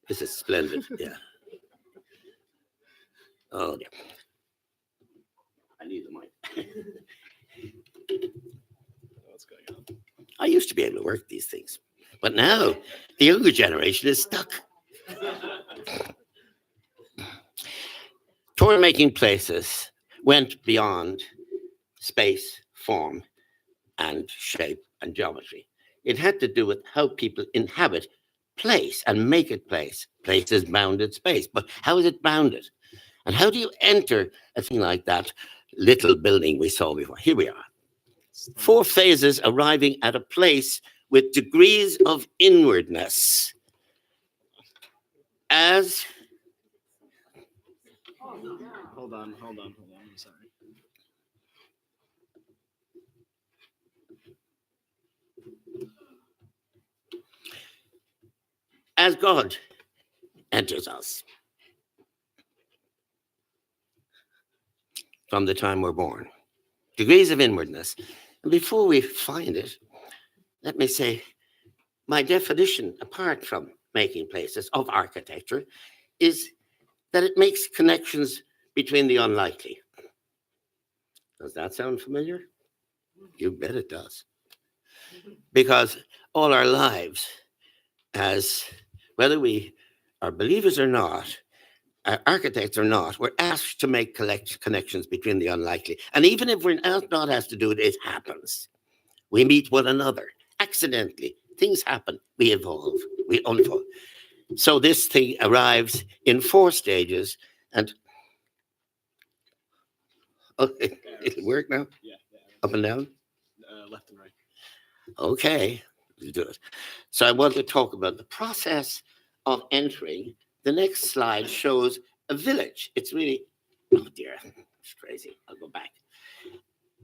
This is splendid, yeah. Oh, yeah. I need the mic. What's going on? I used to be able to work these things. But now, the younger generation is stuck. Toward Making Places went beyond space, form, and shape and geometry. It had to do with how people inhabit place and make it place. Place is bounded space, but how is it bounded? And how do you enter a thing like that little building we saw before? Here we are. 4 phases arriving at a place with degrees of inwardness. As Hold on. I'm sorry. as God enters us from the time we're born. Degrees of inwardness. And before we find it, let me say, my definition, apart from making places of architecture, is that it makes connections between the unlikely. Does that sound familiar? You bet it does. Because all our lives, as whether we are believers or not, architects or not, we're asked to make connections between the unlikely. And even if we're not asked to do it, it happens. We meet one another accidentally. Things happen. We evolve. We unfold. So this thing arrives in 4 stages. And okay, it'll work now? Yeah. Up and down? Left and right. Okay, let's do it. So I want to talk about the process of entering. The next slide shows a village. It's really, oh dear, it's crazy. I'll go back.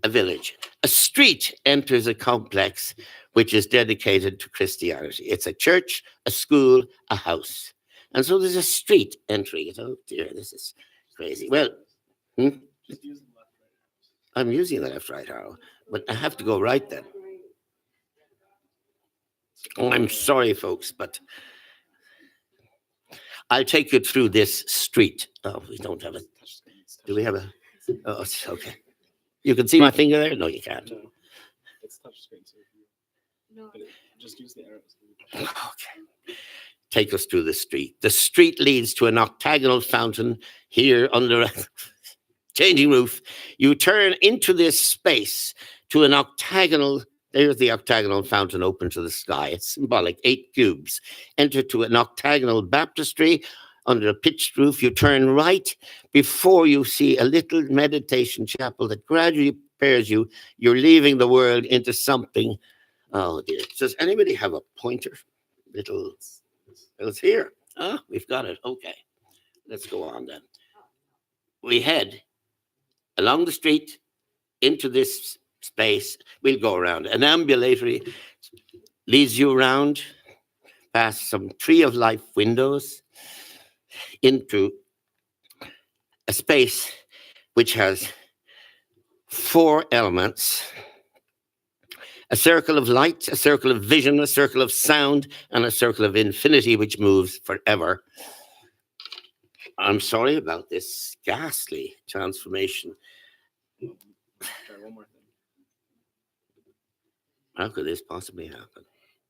A village. A street enters a complex which is dedicated to Christianity. It's a church, a school, a house. And so there's a street entering it. Oh dear, this is crazy. Well, I'm using the left-right arrow, but I have to go right then. Oh, I'm sorry, folks, but I'll take you through this street. Oh, we don't have a. Do we have a? Oh, it's okay. You can see my finger there? No, you can't. No, it's touch screen, so just use the arrows. Okay. Take us through the street. The street leads to an octagonal fountain here under a changing roof. You turn into this space to an octagonal. There's the octagonal fountain open to the sky. It's symbolic, 8 cubes. Enter to an octagonal baptistry under a pitched roof. You turn right before you see a little meditation chapel that gradually prepares you. You're leaving the world into something. Oh dear. Does anybody have a pointer? Little. It's here. Ah, we've got it. Okay. Let's go on then. We head along the street into this space. We'll go around. An ambulatory leads you around past some tree of life windows into a space which has 4 elements: a circle of light, a circle of vision, a circle of sound, and a circle of infinity which moves forever. I'm sorry about this ghastly transformation. Sorry, one more thing. How could this possibly happen?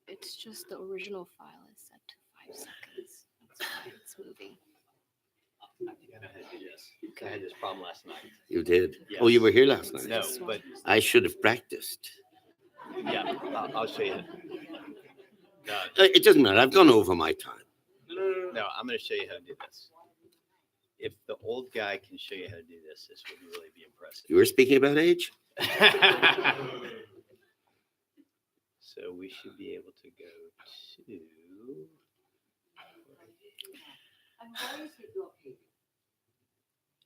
It's just the original file is set to 5 seconds. That's why it's moving. I had this problem last night. You did? Yes. Oh, you were here last night? No, but I should have practiced. yeah, I'll show you. It doesn't matter. I've gone over my time. No, I'm going to show you how to do this. If the old guy can show you how to do this, this would really be impressive. You were speaking about age? So we should be able to go to.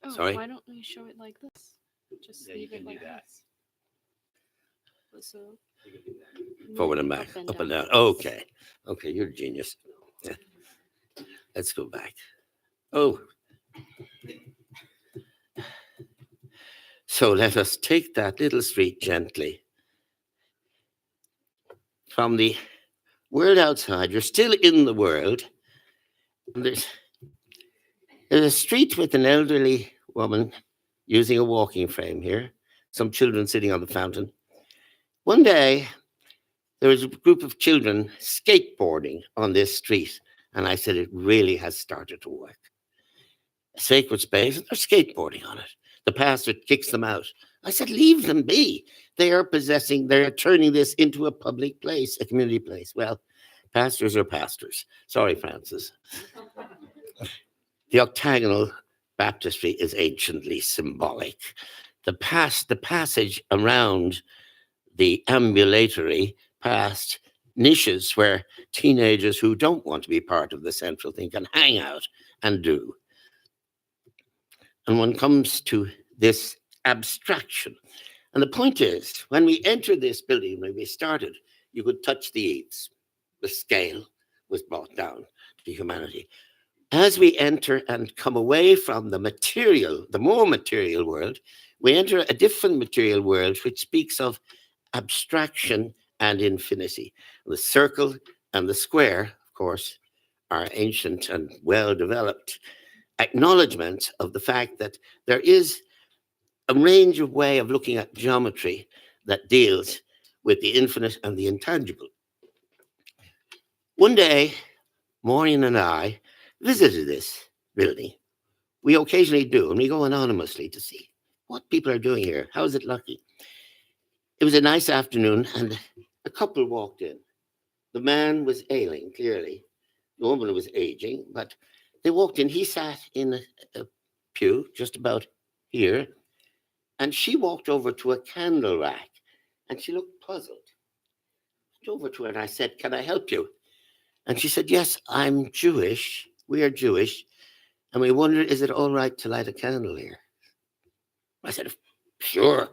Oh, Sorry? why don't we show it like this? Just Yeah, you leave it can do like that. this. So Forward and back, up and down. Okay. Okay, you're a genius. Yeah. Let's go back. Oh. So let us take that little street gently. From the world outside, you're still in the world. And there's a street with an elderly woman using a walking frame here. Some children sitting on the fountain. One day, there was a group of children skateboarding on this street. And I said, it really has started to work. A sacred space, and they're skateboarding on it. The pastor kicks them out. I said, leave them be. They are turning this into a public place, a community place. Well, pastors are pastors. Sorry, Francis. The octagonal baptistry is anciently symbolic. The passage around the ambulatory past niches where teenagers who don't want to be part of the central thing can hang out and do. And one comes to this abstraction. And the point is, when we entered this building, when we started, you could touch the eaves. The scale was brought down to humanity. As we enter and come away from the material, the more material world, we enter a different material world which speaks of abstraction and infinity. The circle and the square, of course, are ancient and well-developed acknowledgement of the fact that there is a range of way of looking at geometry that deals with the infinite and the intangible. One day, Maureen and I visited this building. We occasionally do, and we go anonymously to see what people are doing here. How is it lucky? It was a nice afternoon, and a couple walked in. The man was ailing, clearly. The woman was aging, but they walked in. He sat in a pew just about here, and she walked over to a candle rack, and she looked puzzled. I went over to her, and I said, can I help you? And she said, yes, I'm Jewish. We are Jewish, and we wonder, is it all right to light a candle here? I said, sure.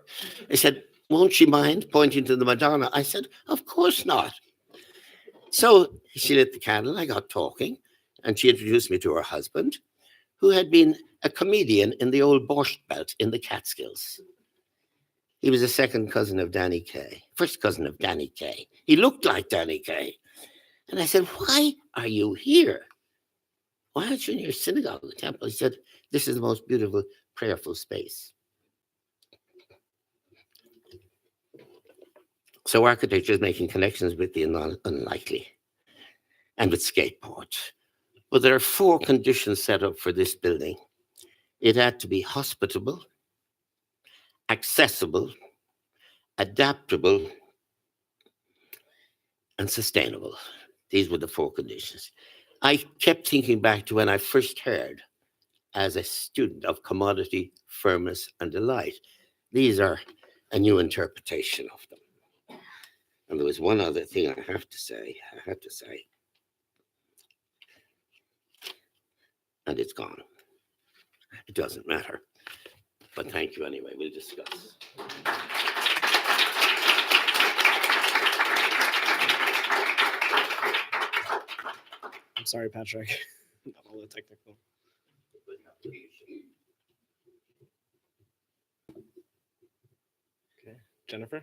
They said, won't she mind, pointing to the Madonna? I said, of course not. So she lit the candle. I got talking, And she introduced me to her husband, who had been a comedian in the old Borscht Belt in the Catskills. He was a second cousin of Danny Kaye, first cousin of Danny Kaye. He looked like Danny Kaye. And I said, why are you here? Why aren't you in your synagogue, the temple? He said, this is the most beautiful, prayerful space. So architecture is making connections with the unlikely and with skateboards. But there are 4 conditions set up for this building. It had to be hospitable, accessible, adaptable, and sustainable. These were the 4 conditions. I kept thinking back to when I first heard as a student of commodity, firmness, and delight. These are a new interpretation of them. And there was one other thing I have to say, and it's gone. It doesn't matter. But thank you anyway, we'll discuss. I'm sorry, Patrick. All the technical. Okay, Jennifer.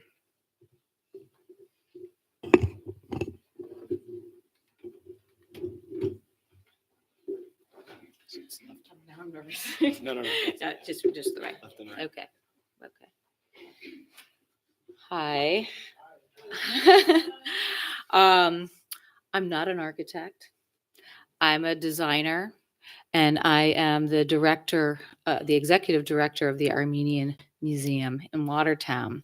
Now I'm nervous. No. Just the right. Left and right. Okay. Hi. I'm not an architect. I'm a designer, and I am the director, the executive director of the Armenian Museum in Watertown.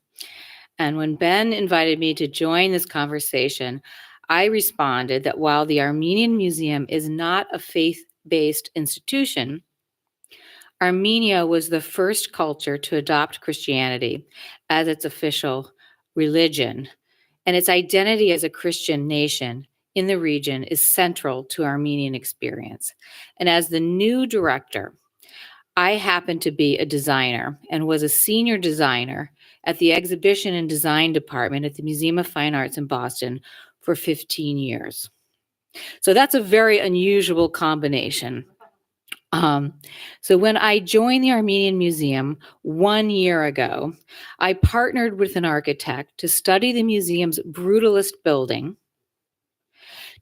And when Ben invited me to join this conversation, I responded that while the Armenian Museum is not a faith-based institution, Armenia was the first culture to adopt Christianity as its official religion, and its identity as a Christian nation in the region is central to Armenian experience. And as the new director, I happen to be a designer and was a senior designer at the exhibition and design department at the Museum of Fine Arts in Boston for 15 years. So that's a very unusual combination. So when I joined the Armenian Museum 1 year ago, I partnered with an architect to study the museum's brutalist building,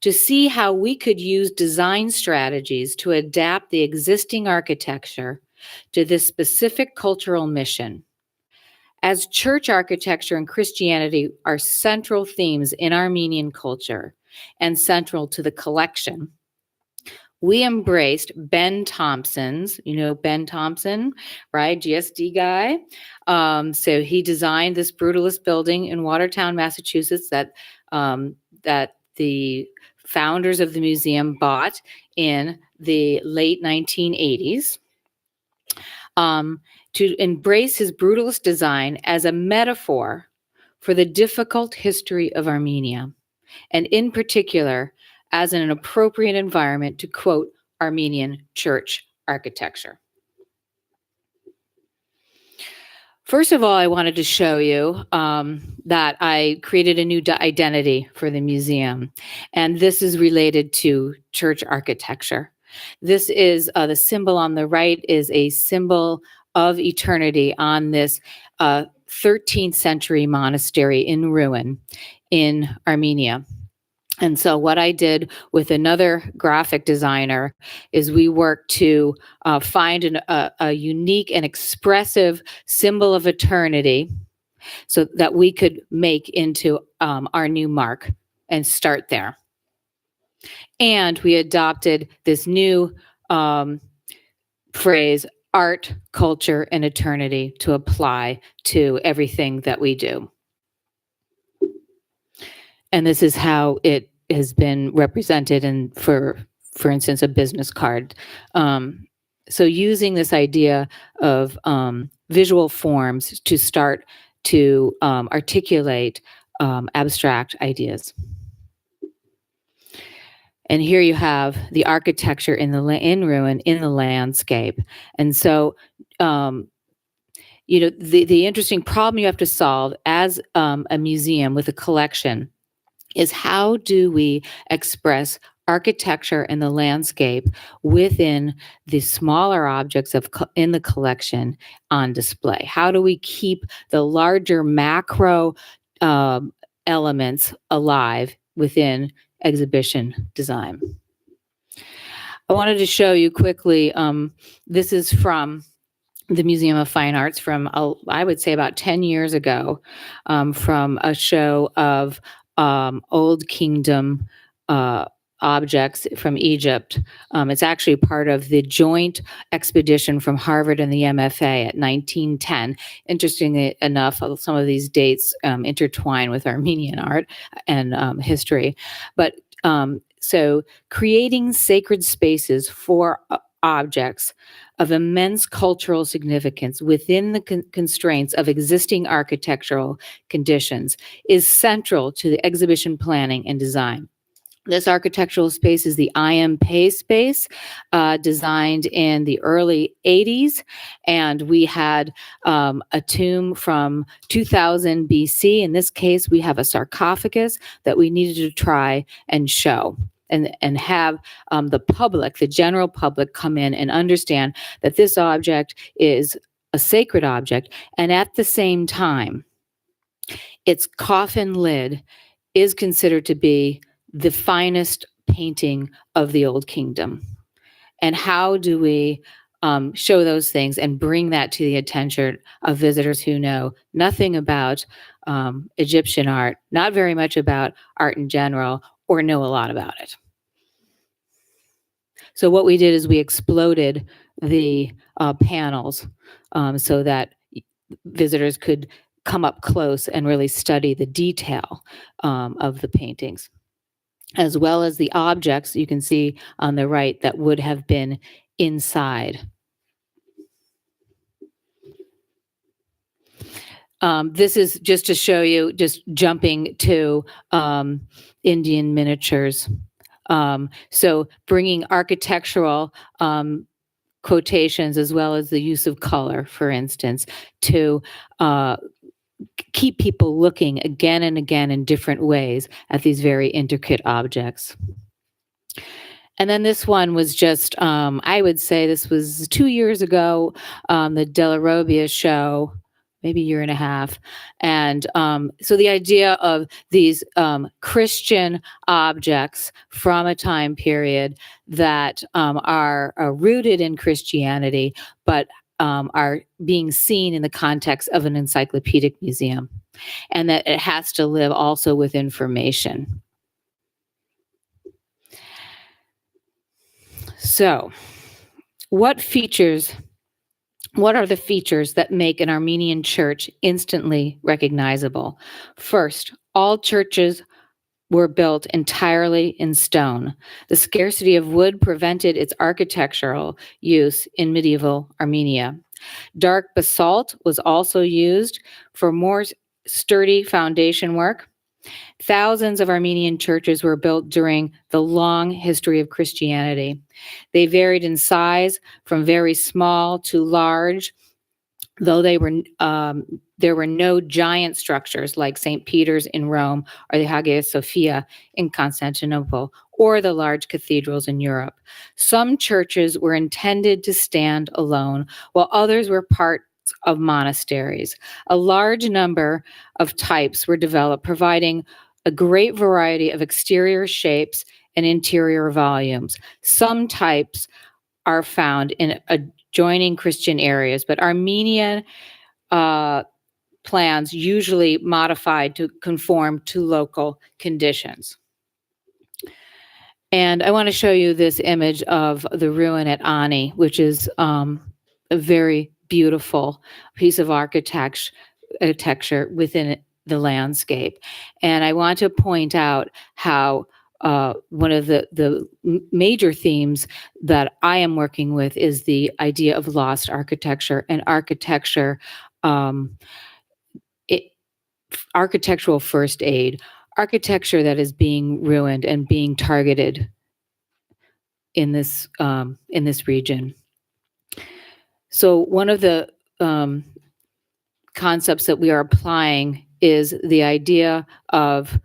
to see how we could use design strategies to adapt the existing architecture to this specific cultural mission. As church architecture and Christianity are central themes in Armenian culture and central to the collection, we embraced Ben Thompson's, you know Ben Thompson, right? GSD guy. So he designed this brutalist building in Watertown, Massachusetts that the founders of the museum bought in the late 1980s. To embrace his brutalist design as a metaphor for the difficult history of Armenia, and in particular, as an appropriate environment to quote Armenian church architecture. First of all, I wanted to show you that I created a new identity for the museum, and this is related to church architecture. This is the symbol on the right is a symbol of eternity on this 13th century monastery in ruin in Armenia. And so what I did with another graphic designer is we worked to find a unique and expressive symbol of eternity so that we could make into our new mark and start there. And we adopted this new phrase, art, culture, and eternity, to apply to everything that we do. And this is how it has been represented in, for instance, a business card. So using this idea of visual forms to start to articulate abstract ideas. And here you have the architecture in ruin in the landscape. And so, the interesting problem you have to solve as a museum with a collection is how do we express architecture and the landscape within the smaller objects in the collection on display? How do we keep the larger macro elements alive within exhibition design? I wanted to show you quickly, this is from the Museum of Fine Arts from, I would say about 10 years ago, from a show of Old Kingdom objects from Egypt. It's actually part of the joint expedition from Harvard and the MFA at 1910. Interestingly enough, some of these dates intertwine with Armenian art and history. But so creating sacred spaces for objects of immense cultural significance within the constraints of existing architectural conditions is central to the exhibition planning and design. This architectural space is the I.M. Pei space, designed in the early 80s. And we had a tomb from 2000 BC. In this case, we have a sarcophagus that we needed to try and show. And have the public, the general public, come in and understand that this object is a sacred object. And at the same time, its coffin lid is considered to be the finest painting of the Old Kingdom. And how do we show those things and bring that to the attention of visitors who know nothing about Egyptian art, not very much about art in general, or know a lot about it? So what we did is we exploded the panels so that visitors could come up close and really study the detail of the paintings, as well as the objects you can see on the right that would have been inside. This is just to show you, just jumping to Indian miniatures. So bringing architectural quotations as well as the use of color, for instance, to keep people looking again and again in different ways at these very intricate objects. And then this one was just, I would say this was 2 years ago, the Della Robbia show, maybe a year and a half. And so the idea of these Christian objects from a time period that are rooted in Christianity, but are being seen in the context of an encyclopedic museum, and that it has to live also with information. So what are the features that make an Armenian church instantly recognizable? First, all churches were built entirely in stone. The scarcity of wood prevented its architectural use in medieval Armenia. Dark basalt was also used for more sturdy foundation work. Thousands of Armenian churches were built during the long history of Christianity. They varied in size from very small to large, though there were no giant structures like St. Peter's in Rome or the Hagia Sophia in Constantinople or the large cathedrals in Europe. Some churches were intended to stand alone, while others were parts of monasteries. A large number of types were developed, providing a great variety of exterior shapes and interior volumes. Some types are found in adjoining Christian areas, but Armenian plans usually modified to conform to local conditions. And I want to show you this image of the ruin at Ani, which is a very beautiful piece of architecture within the landscape. And I want to point out how one of the major themes that I am working with is the idea of lost architecture and architecture, architectural first aid, architecture that is being ruined and being targeted in this region. So one of the concepts that we are applying is the idea of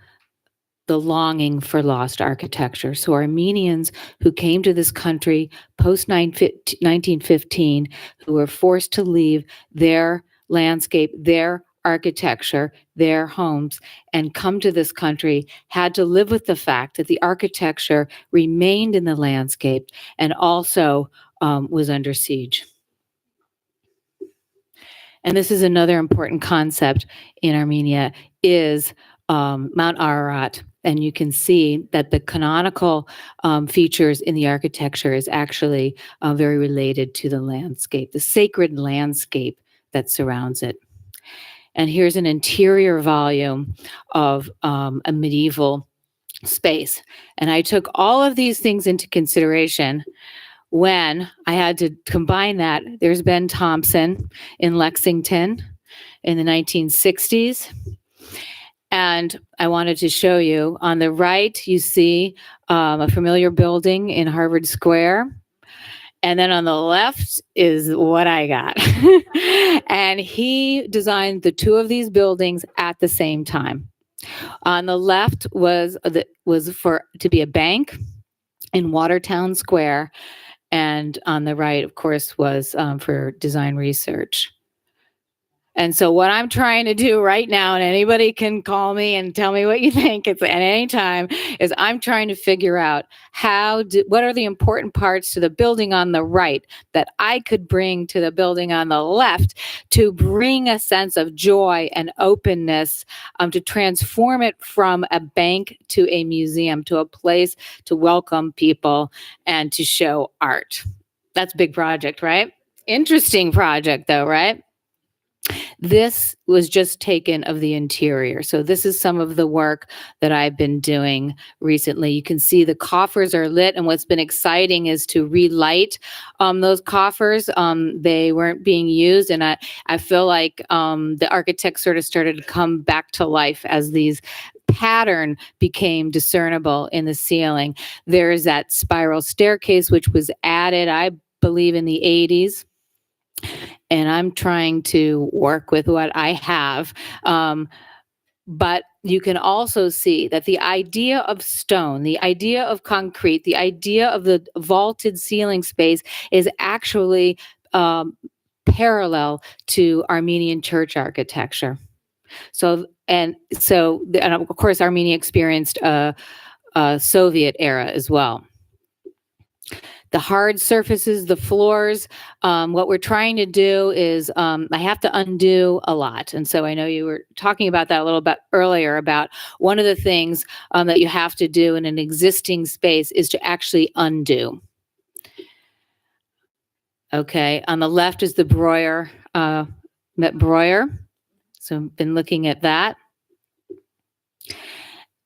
the longing for lost architecture. So Armenians who came to this country post 1915, who were forced to leave their landscape, their architecture, their homes, and come to this country, had to live with the fact that the architecture remained in the landscape and also was under siege. And this is another important concept in Armenia, is Mount Ararat. And you can see that the canonical features in the architecture is actually very related to the landscape, the sacred landscape that surrounds it. And here's an interior volume of a medieval space. And I took all of these things into consideration when I had to combine that. There's Ben Thompson in Lexington in the 1960s. And I wanted to show you on the right, you see a familiar building in Harvard Square. And then on the left is what I got. And he designed the two of these buildings at the same time. On the left was to be a bank in Watertown Square. And on the right, of course, was for design research. And so what I'm trying to do right now, and anybody can call me and tell me what you think at any time, is I'm trying to figure out what are the important parts to the building on the right that I could bring to the building on the left to bring a sense of joy and openness, to transform it from a bank to a museum, to a place to welcome people and to show art. That's a big project, right? Interesting project though, right? This was just taken of the interior. So this is some of the work that I've been doing recently. You can see the coffers are lit, and what's been exciting is to relight those coffers. They weren't being used, and I feel like the architects sort of started to come back to life as these pattern became discernible in the ceiling. There's that spiral staircase, which was added, I believe, in the 80s. And I'm trying to work with what I have. But you can also see that the idea of stone, the idea of concrete, the idea of the vaulted ceiling space is actually parallel to Armenian church architecture. So of course, Armenia experienced a Soviet era as well. The hard surfaces, the floors, what we're trying to do is I have to undo a lot. And so I know you were talking about that a little bit earlier, about one of the things that you have to do in an existing space is to actually undo. Okay, on the left is the Breuer, Met Breuer. So I've been looking at that.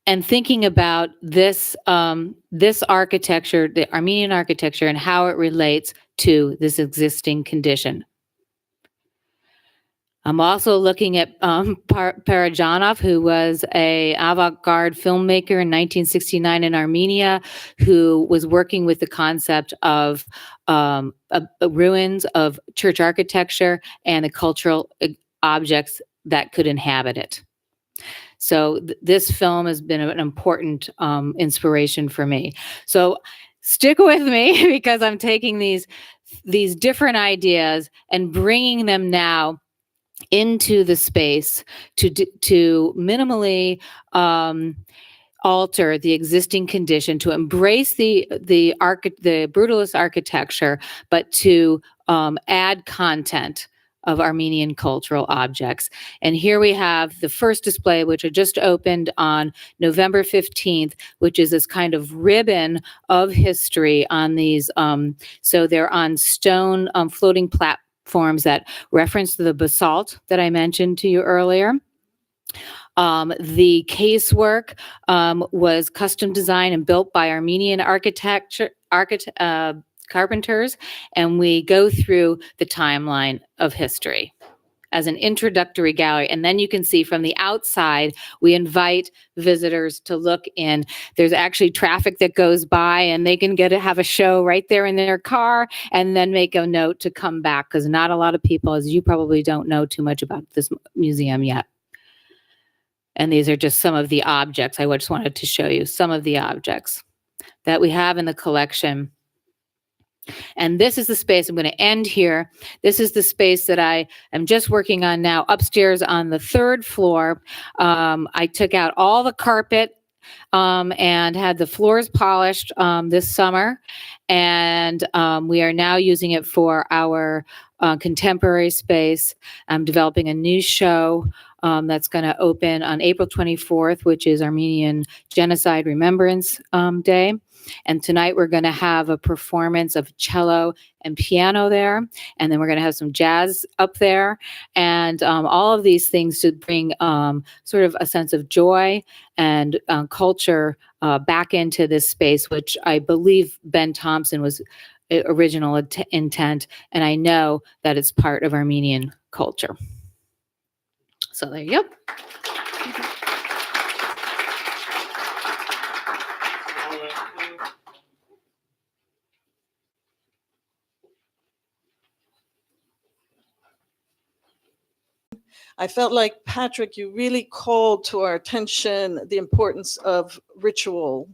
And thinking about this architecture, the Armenian architecture, and how it relates to this existing condition. I'm also looking at Parajanov, who was an avant-garde filmmaker in 1969 in Armenia, who was working with the concept of ruins of church architecture and the cultural objects that could inhabit it. So this film has been an important inspiration for me. So stick with me, because I'm taking these different ideas and bringing them now into the space to minimally alter the existing condition, to embrace the brutalist architecture, but to add content of Armenian cultural objects. And here we have the first display, which I just opened on November 15th, which is this kind of ribbon of history on these. So they're on stone floating platforms that reference the basalt that I mentioned to you earlier. The casework was custom designed and built by Armenian carpenters, and we go through the timeline of history as an introductory gallery. And then you can see from the outside, we invite visitors to look in. There's actually traffic that goes by, and they can have a show right there in their car, and then make a note to come back, because not a lot of people, as you probably don't know too much about this museum yet. And these are just some of the objects. I just wanted to show you some of the objects that we have in the collection. And this is the space, I'm going to end here. This is the space that I am just working on now upstairs on the 3rd floor. I took out all the carpet and had the floors polished this summer. And we are now using it for our contemporary space. I'm developing a new show that's going to open on April 24th, which is Armenian Genocide Remembrance Day. And tonight we're going to have a performance of cello and piano there. And then we're going to have some jazz up there. And all of these things to bring sort of a sense of joy and culture back into this space, which I believe Ben Thompson was original intent. And I know that it's part of Armenian culture. So there you go. I felt like, Patrick, you really called to our attention the importance of ritual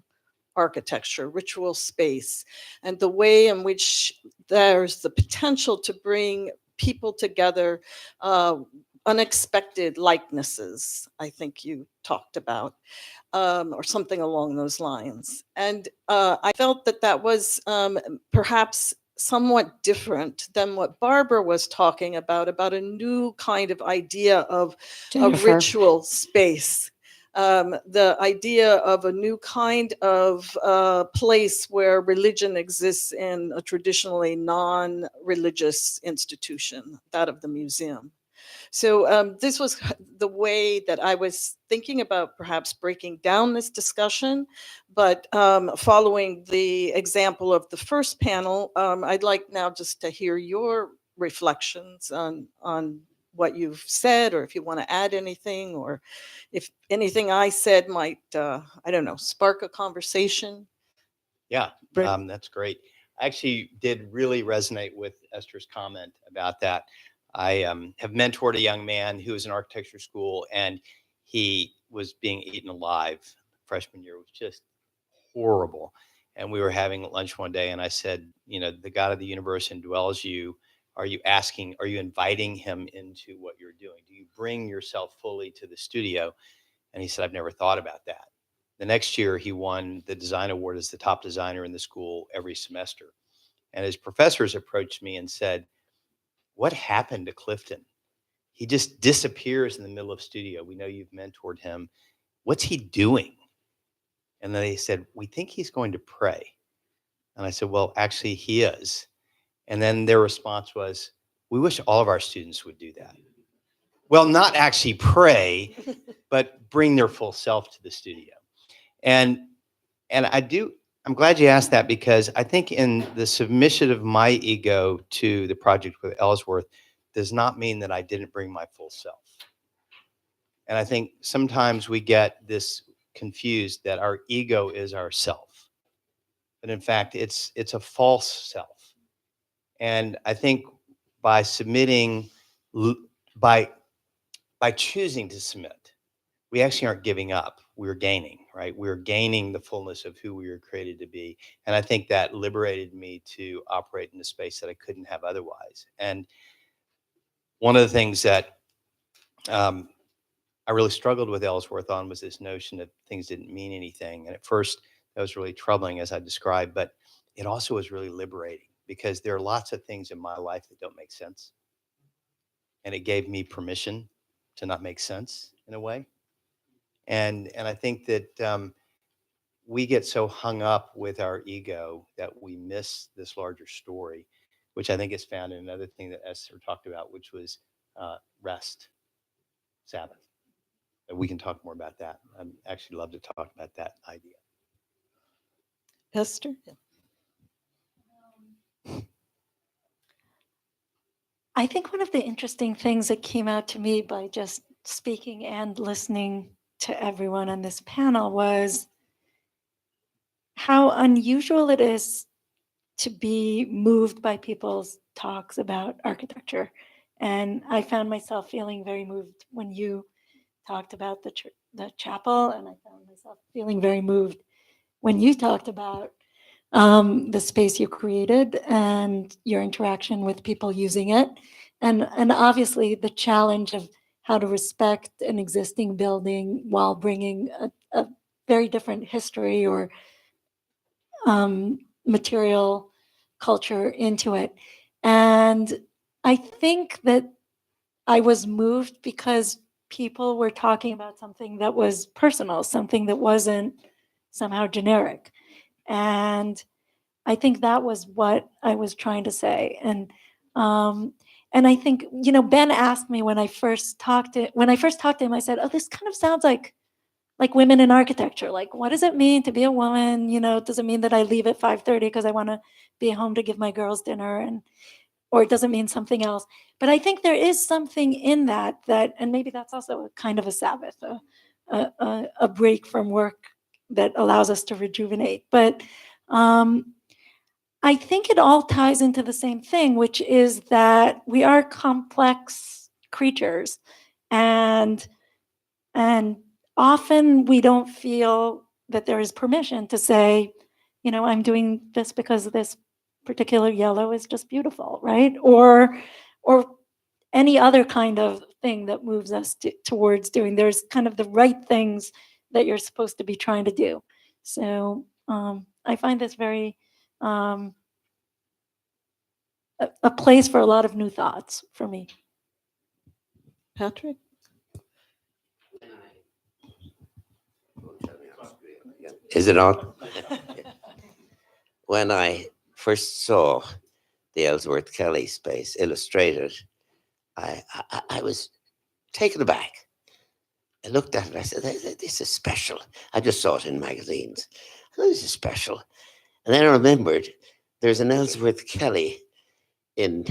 architecture, ritual space, and the way in which there's the potential to bring people together, unexpected likenesses, I think you talked about, or something along those lines. And I felt that that was perhaps somewhat different than what Barbara was talking about a new kind of idea of a ritual space. The idea of a new kind of place where religion exists in a traditionally non-religious institution, that of the museum. So this was the way that I was thinking about perhaps breaking down this discussion, but following the example of the first panel, I'd like now just to hear your reflections on what you've said, or if you want to add anything, or if anything I said might, I don't know, spark a conversation. Yeah, that's great. I actually did really resonate with Esther's comment about that. I have mentored a young man who was in architecture school, and he was being eaten alive freshman year. It was just horrible. And we were having lunch one day, and I said, you know, the God of the universe indwells you. Are you inviting him into what you're doing? Do you bring yourself fully to the studio? And he said, I've never thought about that. The next year, he won the design award as the top designer in the school every semester. And his professors approached me and said, what happened to Clifton? He just disappears in the middle of studio. We know you've mentored him. What's he doing? And then they said, we think he's going to pray. And I said, well, actually he is. And then their response was, we wish all of our students would do that. Well, not actually pray, but bring their full self to the studio. And I'm glad you asked that, because I think in the submission of my ego to the project with Ellsworth does not mean that I didn't bring my full self. And I think sometimes we get this confused that our ego is our self. But in fact, it's a false self. And I think by submitting, by choosing to submit, we actually aren't giving up. We're gaining, right? We're gaining the fullness of who we were created to be. And I think that liberated me to operate in a space that I couldn't have otherwise. And one of the things that I really struggled with Ellsworth on was this notion that things didn't mean anything. And at first, that was really troubling, as I described, but it also was really liberating, because there are lots of things in my life that don't make sense. And it gave me permission to not make sense in a way. And I think that we get so hung up with our ego that we miss this larger story, which I think is found in another thing that Esther talked about, which was rest, Sabbath. And we can talk more about that. I'd actually love to talk about that idea. Esther? I think one of the interesting things that came out to me by just speaking and listening to everyone on this panel was how unusual it is to be moved by people's talks about architecture. And I found myself feeling very moved when you talked about the the chapel, and I found myself feeling very moved when you talked about the space you created and your interaction with people using it, and obviously the challenge of how to respect an existing building while bringing a very different history or material culture into it. And I think that I was moved because people were talking about something that was personal, something that wasn't somehow generic. And I think that was what I was trying to say. And I think, Ben asked me when I first talked to him, I said, "Oh, this kind of sounds like women in architecture. Like, what does it mean to be a woman? Does it mean that I leave at 5:30 because I want to be home to give my girls dinner, or it doesn't mean something else?" But I think there is something in that, and maybe that's also a kind of a Sabbath, a break from work that allows us to rejuvenate. But I think it all ties into the same thing, which is that we are complex creatures, and often we don't feel that there is permission to say, I'm doing this because this particular yellow is just beautiful, right? Or any other kind of thing that moves us towards doing. There's kind of the right things that you're supposed to be trying to do. So I find this very a place for a lot of new thoughts for me. Patrick? Is it on? When I first saw the Ellsworth Kelly space illustrated, I was taken aback. I looked at it, I said, "This is special." I just saw it in magazines. I thought, "This is special." And then I remembered there's an Ellsworth Kelly in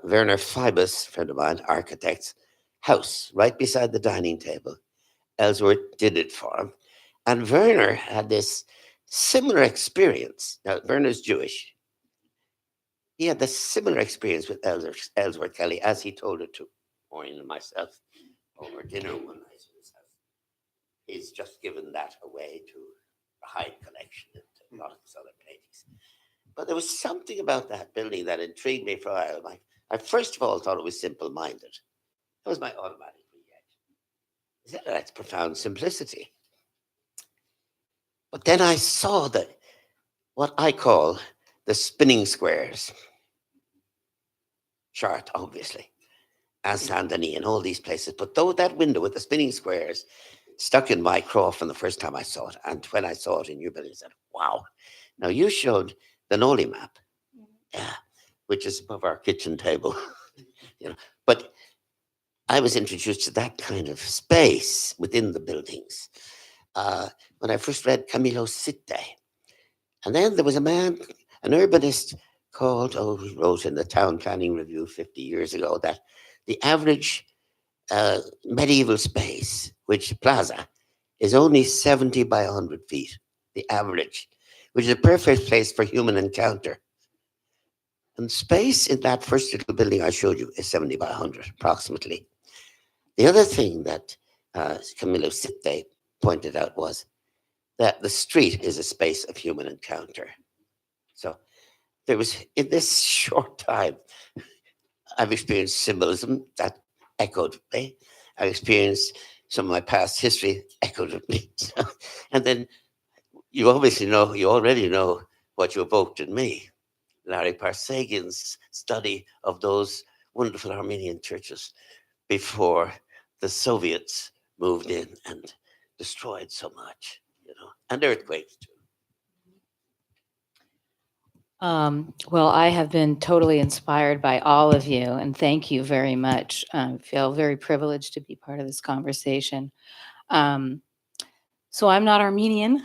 Werner Phoebus, friend of mine, architect's house, right beside the dining table. Ellsworth did it for him. And Werner had this similar experience. Now, Werner's Jewish. He had this similar experience with Ellsworth Kelly as he told it to Maureen and myself over dinner one night in his house. He's just given that away to the Hyde collection and to a lot of his other paintings. But there was something about that building that intrigued me for a while. I first of all thought it was simple-minded. That was my automatic reaction. That's profound simplicity. But then I saw what I call the spinning squares chart, obviously, and Saint-Denis and all these places. But though that window with the spinning squares stuck in my craw from the first time I saw it, and when I saw it in your building, I said, "Wow." Now, you showed the Noli map, which is above our kitchen table. But I was introduced to that kind of space within the buildings when I first read Camillo Sitte. And then there was a man, an urbanist called, he wrote in the Town Planning Review 50 years ago that the average medieval space, which plaza, is only 70 by 100 feet, the average, which is a perfect place for human encounter. And space in that first little building I showed you is 70 by 100, approximately. The other thing that Camillo Sitte pointed out was that the street is a space of human encounter. So there was, in this short time, I've experienced symbolism that echoed me. I've experienced some of my past history echoed me. And then you already know what you evoked in me. Larry Parsegin's study of those wonderful Armenian churches before the Soviets moved in and destroyed so much, and earthquakes too. Well, I have been totally inspired by all of you, and thank you very much. I feel very privileged to be part of this conversation. So I'm not Armenian.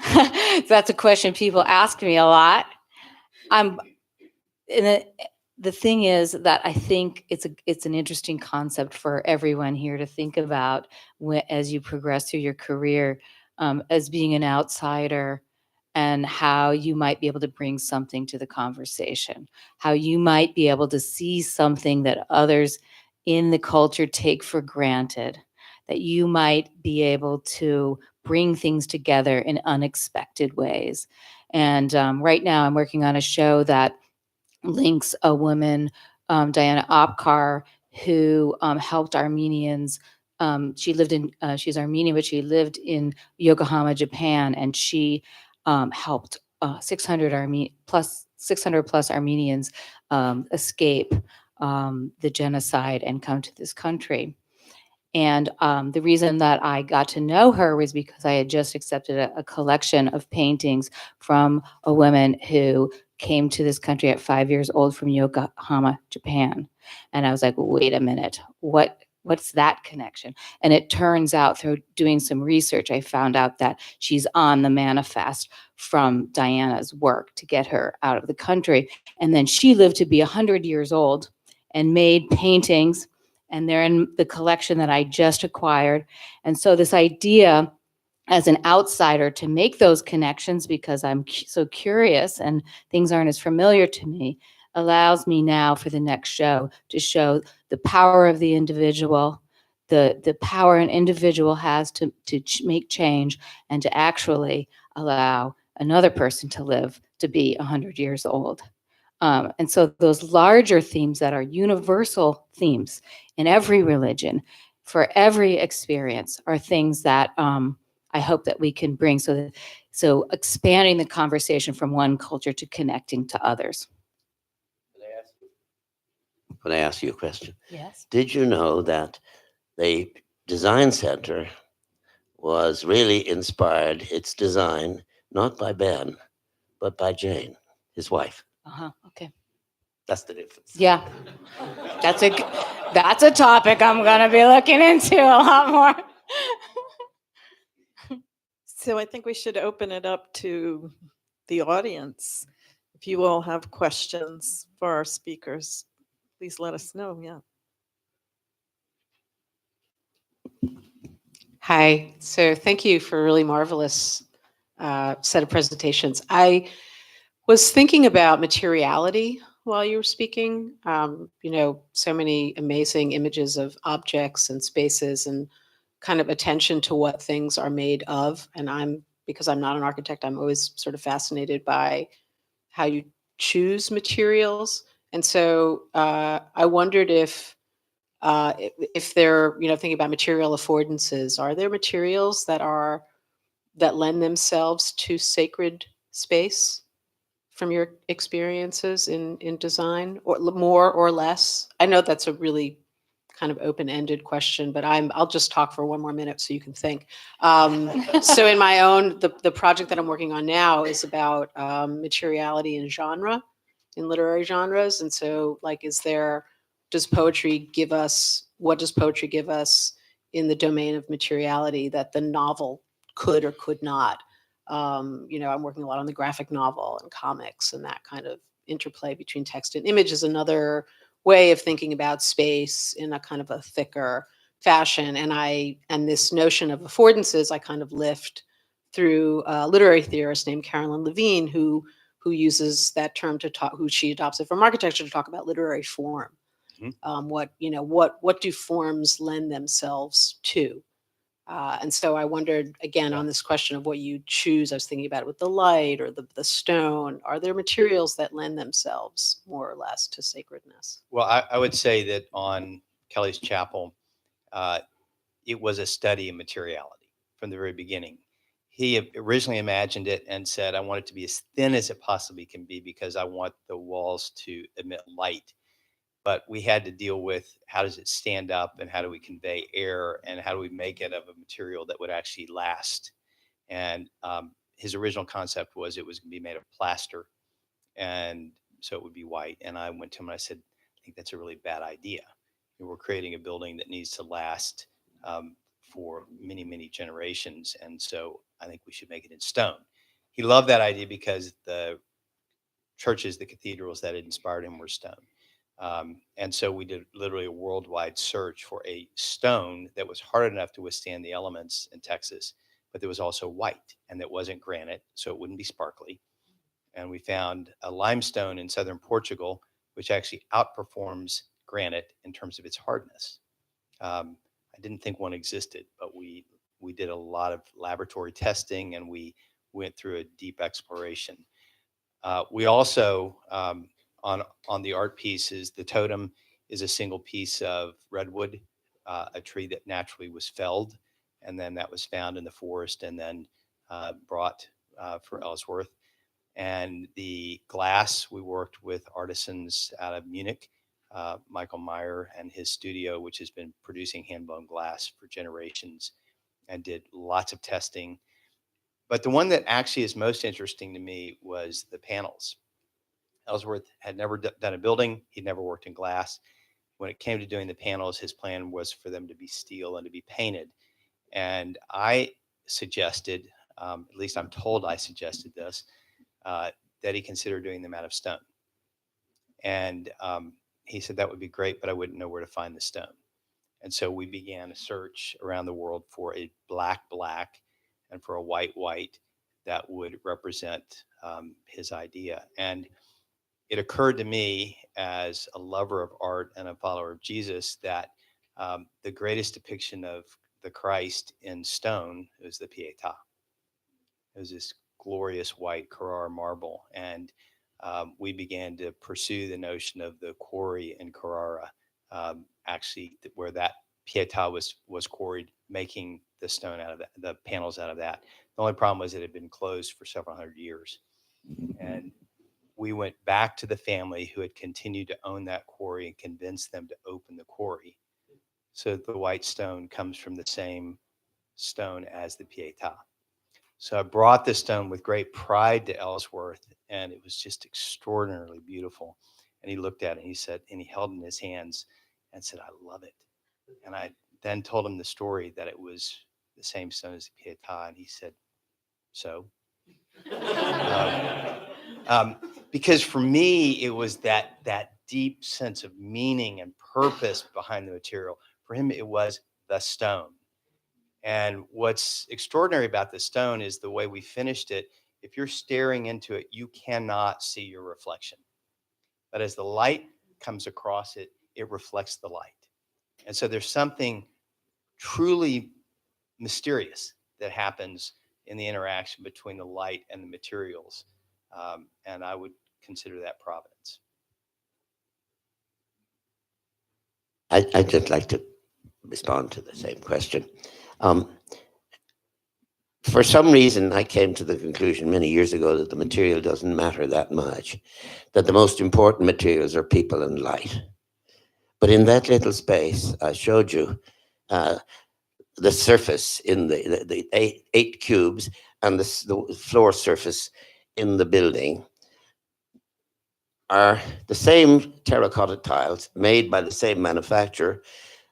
That's a question people ask me a lot. The thing is that I think it's an interesting concept for everyone here to think about as you progress through your career, as being an outsider, and how you might be able to bring something to the conversation, how you might be able to see something that others in the culture take for granted, that you might be able to bring things together in unexpected ways. And right now I'm working on a show that links a woman, Diana Opkar, who helped Armenians. She lived in, she's Armenian, but she lived in Yokohama, Japan, and she helped 600 plus Armenians escape the genocide and come to this country. And the reason that I got to know her was because I had just accepted a collection of paintings from a woman who came to this country at 5 years old from Yokohama, Japan. And I was like, wait a minute, what's that connection? And it turns out through doing some research, I found out that she's on the manifest from Diana's work to get her out of the country. And then she lived to be 100 years old and made paintings, and they're in the collection that I just acquired. And so this idea as an outsider to make those connections, because I'm so curious and things aren't as familiar to me, allows me now for the next show to show the power of the individual, the power an individual has to make change and to actually allow another person to live to be 100 years old. And so those larger themes that are universal themes in every religion, for every experience, are things that I hope that we can bring, so expanding the conversation from one culture to connecting to others. Can I ask you a question? Yes. Did you know that the design center was really inspired, its design, not by Ben, but by Jane, his wife? Okay. That's the difference. Yeah. That's a topic I'm going to be looking into a lot more. So I think we should open it up to the audience. If you all have questions for our speakers, please let us know. Yeah. Hi. So thank you for a really marvelous set of presentations. I was thinking about materiality while you were speaking. So many amazing images of objects and spaces and kind of attention to what things are made of. And because I'm not an architect, I'm always sort of fascinated by how you choose materials. And so I wondered if they're, thinking about material affordances, are there materials that lend themselves to sacred space from your experiences in design, or more or less? I know that's a really kind of open-ended question, but I'll just talk for one more minute so you can think. So in my own, the project that I'm working on now is about materiality in genre, in literary genres. And so does poetry give us, what does poetry give us in the domain of materiality that the novel could or could not? I'm working a lot on the graphic novel and comics, and that kind of interplay between text and image is another way of thinking about space in a kind of a thicker fashion. And this notion of affordances, I kind of lift through a literary theorist named Carolyn Levine, who uses that term to talk, who she adopts it from architecture to talk about literary form. Mm-hmm. What do forms lend themselves to? And so I wondered, again, on this question of what you choose, I was thinking about it with the light or the stone. Are there materials that lend themselves more or less to sacredness? Well, I would say that on Kelly's Chapel, it was a study in materiality from the very beginning. He originally imagined it and said, I want it to be as thin as it possibly can be because I want the walls to emit light. But we had to deal with how does it stand up and how do we convey air and how do we make it of a material that would actually last. And his original concept was it was going to be made of plaster, and so it would be white. And I went to him and I said, I think that's a really bad idea. We're creating a building that needs to last for many, many generations. And so I think we should make it in stone. He loved that idea because the churches, the cathedrals that had inspired him were stone. And so we did literally a worldwide search for a stone that was hard enough to withstand the elements in Texas, but that was also white and that wasn't granite, so it wouldn't be sparkly. And we found a limestone in southern Portugal, which actually outperforms granite in terms of its hardness. I didn't think one existed, but we did a lot of laboratory testing, and we went through a deep exploration. We also, on the art pieces, the totem is a single piece of redwood, a tree that naturally was felled, and then that was found in the forest and then brought for Ellsworth. And the glass, we worked with artisans out of Munich, Michael Meyer and his studio, which has been producing hand-blown glass for generations, and did lots of testing. But the one that actually is most interesting to me was the panels. Ellsworth had never done a building. He'd never worked in glass. When it came to doing the panels, his plan was for them to be steel and to be painted. And I suggested, at least I'm told I suggested this, that he considered doing them out of stone. And he said that would be great, but I wouldn't know where to find the stone. And so we began a search around the world for a black and for a white that would represent his idea. And it occurred to me, as a lover of art and a follower of Jesus, that the greatest depiction of the Christ in stone is the Pietà. It was this glorious white Carrara marble. And we began to pursue the notion of the quarry in Carrara, actually, where that Pietà was quarried, making the stone out of that, the panels out of that. The only problem was it had been closed for several hundred years. And we went back to the family who had continued to own that quarry and convinced them to open the quarry. So the white stone comes from the same stone as the Pietà. So I brought this stone with great pride to Ellsworth, and it was just extraordinarily beautiful. And he looked at it, and he said, and he held it in his hands and said, "I love it." And I then told him the story that it was the same stone as the Pietà, and he said, "So?" Because for me, it was that deep sense of meaning and purpose behind the material. For him, it was the stone. And what's extraordinary about the stone is the way we finished it. If you're staring into it, you cannot see your reflection. But as the light comes across it, it reflects the light. And so there's something truly mysterious that happens in the interaction between the light and the materials. And I would consider that providence. I'd just like to respond to the same question. For some reason, I came to the conclusion many years ago that the material doesn't matter that much, that the most important materials are people and light. But in that little space, I showed you the surface in the eight cubes and the floor surface in the building are the same terracotta tiles made by the same manufacturer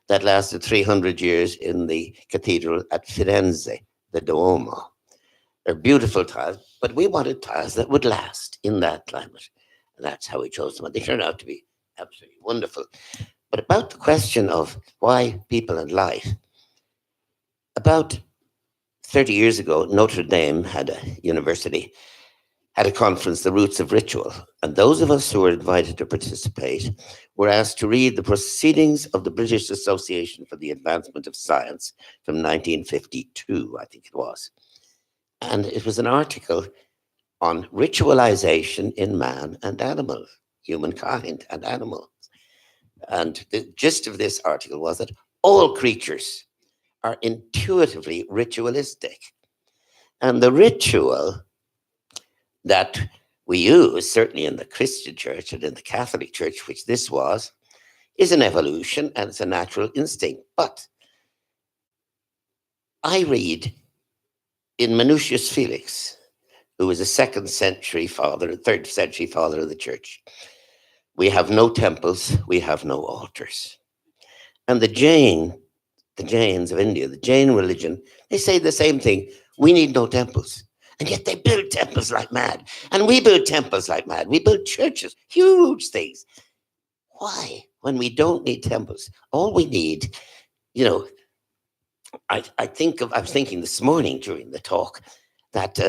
that lasted 300 years in the cathedral at Firenze, the Duomo. They're beautiful tiles, but we wanted tiles that would last in that climate. And that's how we chose them. And they turned out to be absolutely wonderful. But about the question of why people and light, about 30 years ago, Notre Dame had a university, had a conference, The Roots of Ritual. And those of us who were invited to participate were asked to read the proceedings of the British Association for the Advancement of Science from 1952, I think it was. And it was an article on ritualization in man and animal, humankind and animals. And the gist of this article was that all creatures are intuitively ritualistic. And the ritual that we use, certainly in the Christian church and in the Catholic church, which this was, is an evolution and it's a natural instinct. But I read in Minucius Felix, who was a 2nd century father, 3rd century father of the church, we have no temples, we have no altars. And the Jains of India, the Jain religion, they say the same thing. We need no temples. And yet they build temples like mad. And we build temples like mad. We build churches, huge things. Why? When we don't need temples, all we need, you know, I was thinking this morning during the talk that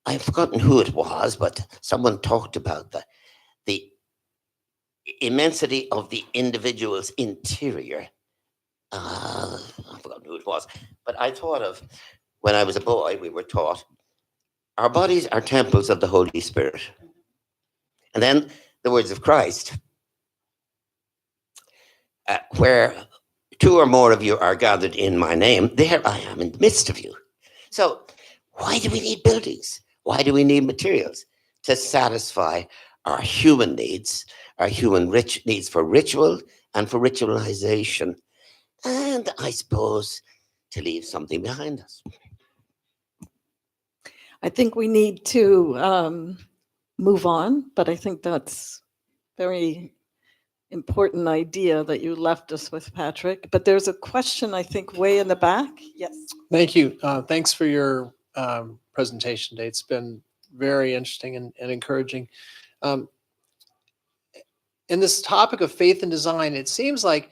I've forgotten who it was, but someone talked about the immensity of the individual's interior I forgot who it was, but I thought of when I was a boy, we were taught our bodies are temples of the Holy Spirit. And then the words of Christ, where two or more of you are gathered in my name, there I am in the midst of you. So why do we need buildings? Why do we need materials? To satisfy our human needs, our human needs for ritual and for ritualization. And I suppose to leave something behind us. I think we need to move on, but I think that's very important idea that you left us with, Patrick. But there's a question, I think, way in the back. Yes. Thank you. Thanks for your presentation today. It's been very interesting and encouraging. In this topic of faith and design, it seems like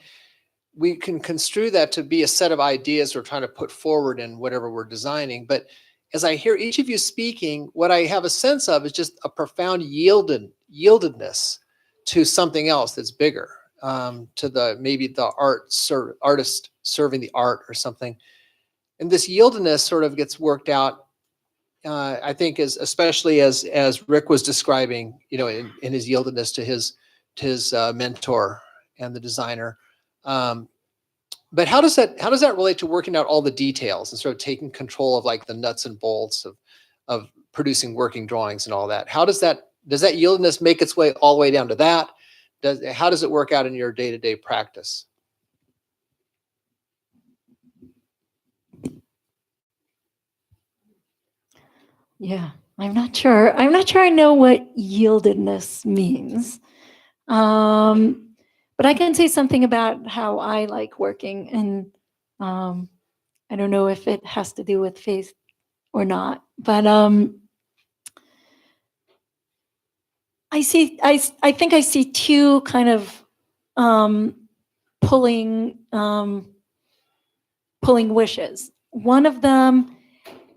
we can construe that to be a set of ideas we're trying to put forward in whatever we're designing. But as I hear each of you speaking, what I have a sense of is just a profound yieldedness to something else that's bigger, to the maybe the artist serving the art or something. And this yieldedness sort of gets worked out, I think, especially as Rick was describing, in his yieldedness to his mentor and the designer. But how does that relate to working out all the details and sort of taking control of like the nuts and bolts of producing working drawings and all that? How does that yieldedness make its way all the way down to that? How does it work out in your day-to-day practice? Yeah, I'm not sure. I know what yieldedness means. But I can say something about how I like working, and I don't know if it has to do with faith or not, but I think I see two kind of pulling wishes. One of them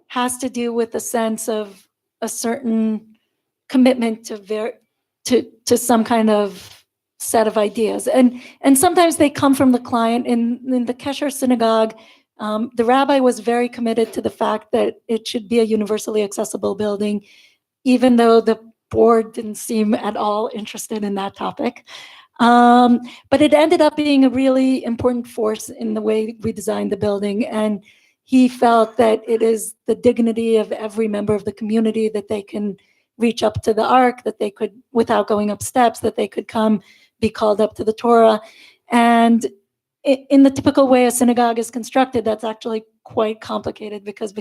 has to do with a sense of a certain commitment to some kind of set of ideas, and sometimes they come from the client. In the Kesher synagogue, the rabbi was very committed to the fact that it should be a universally accessible building, even though the board didn't seem at all interested in that topic. But it ended up being a really important force in the way we designed the building, and he felt that it is the dignity of every member of the community that they can reach up to the ark, that they could, without going up steps, that they could come be called up to the Torah. And in the typical way a synagogue is constructed, that's actually quite complicated because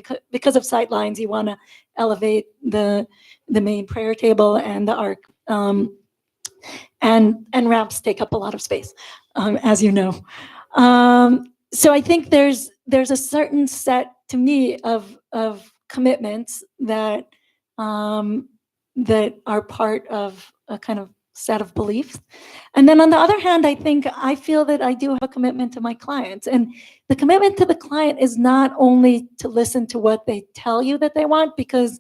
of sight lines. You want to elevate the main prayer table and the ark, and ramps take up a lot of space, as you know. So I think there's a certain set, to me, of commitments that are part of a kind of set of beliefs. And then on the other hand, I feel that I do have a commitment to my clients. And the commitment to the client is not only to listen to what they tell you that they want, because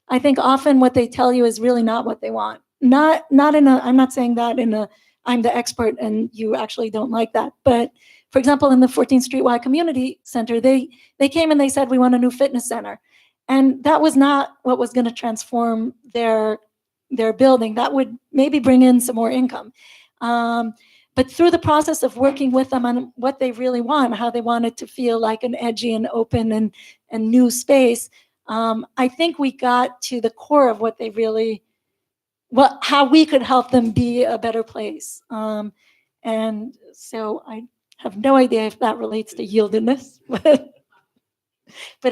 I think often what they tell you is really not what they want. Not in a, I'm not saying that in a, I'm the expert and you actually don't like that. But for example, in the 14th Street Y Community Center, they came and they said, we want a new fitness center. And that was not what was going to transform their building. That would maybe bring in some more income. But through the process of working with them on what they really want, how they want it to feel like an edgy and open and new space, I think we got to the core of what they really, how we could help them be a better place. And so I have no idea if that relates to yieldedness, but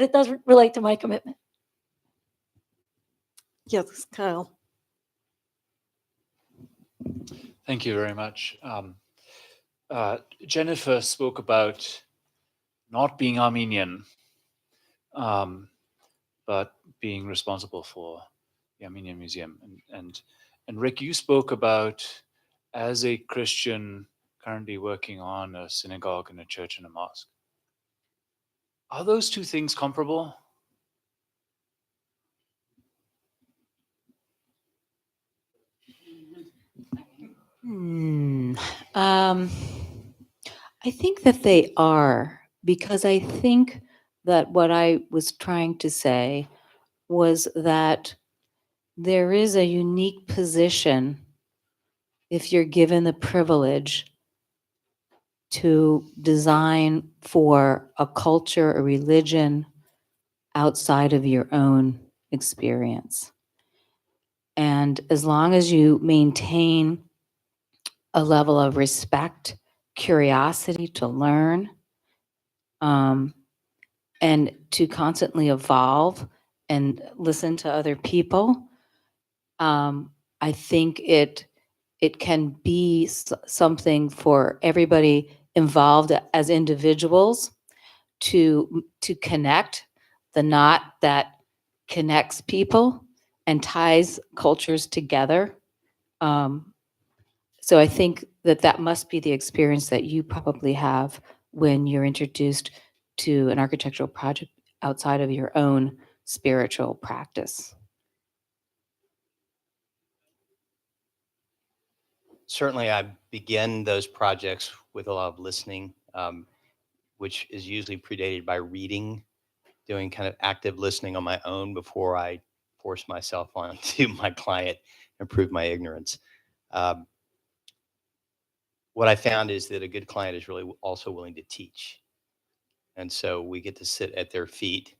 it does relate to my commitment. Yes, Kyle. Thank you very much. Jennifer spoke about not being Armenian, but being responsible for the Armenian Museum. And Rick, you spoke about, as a Christian currently working on a synagogue and a church and a mosque. Are those two things comparable? I think that they are, because I think that what I was trying to say was that there is a unique position if you're given the privilege to design for a culture, a religion outside of your own experience. And as long as you maintain a level of respect, curiosity to learn, and to constantly evolve and listen to other people, I think it can be something for everybody involved as individuals to connect, the knot that connects people and ties cultures together. So I think that must be the experience that you probably have when you're introduced to an architectural project outside of your own spiritual practice. Certainly, I begin those projects with a lot of listening, which is usually predated by reading, doing kind of active listening on my own before I force myself onto my client and prove my ignorance. Um, what I found is that a good client is really also willing to teach. And so we get to sit at their feet,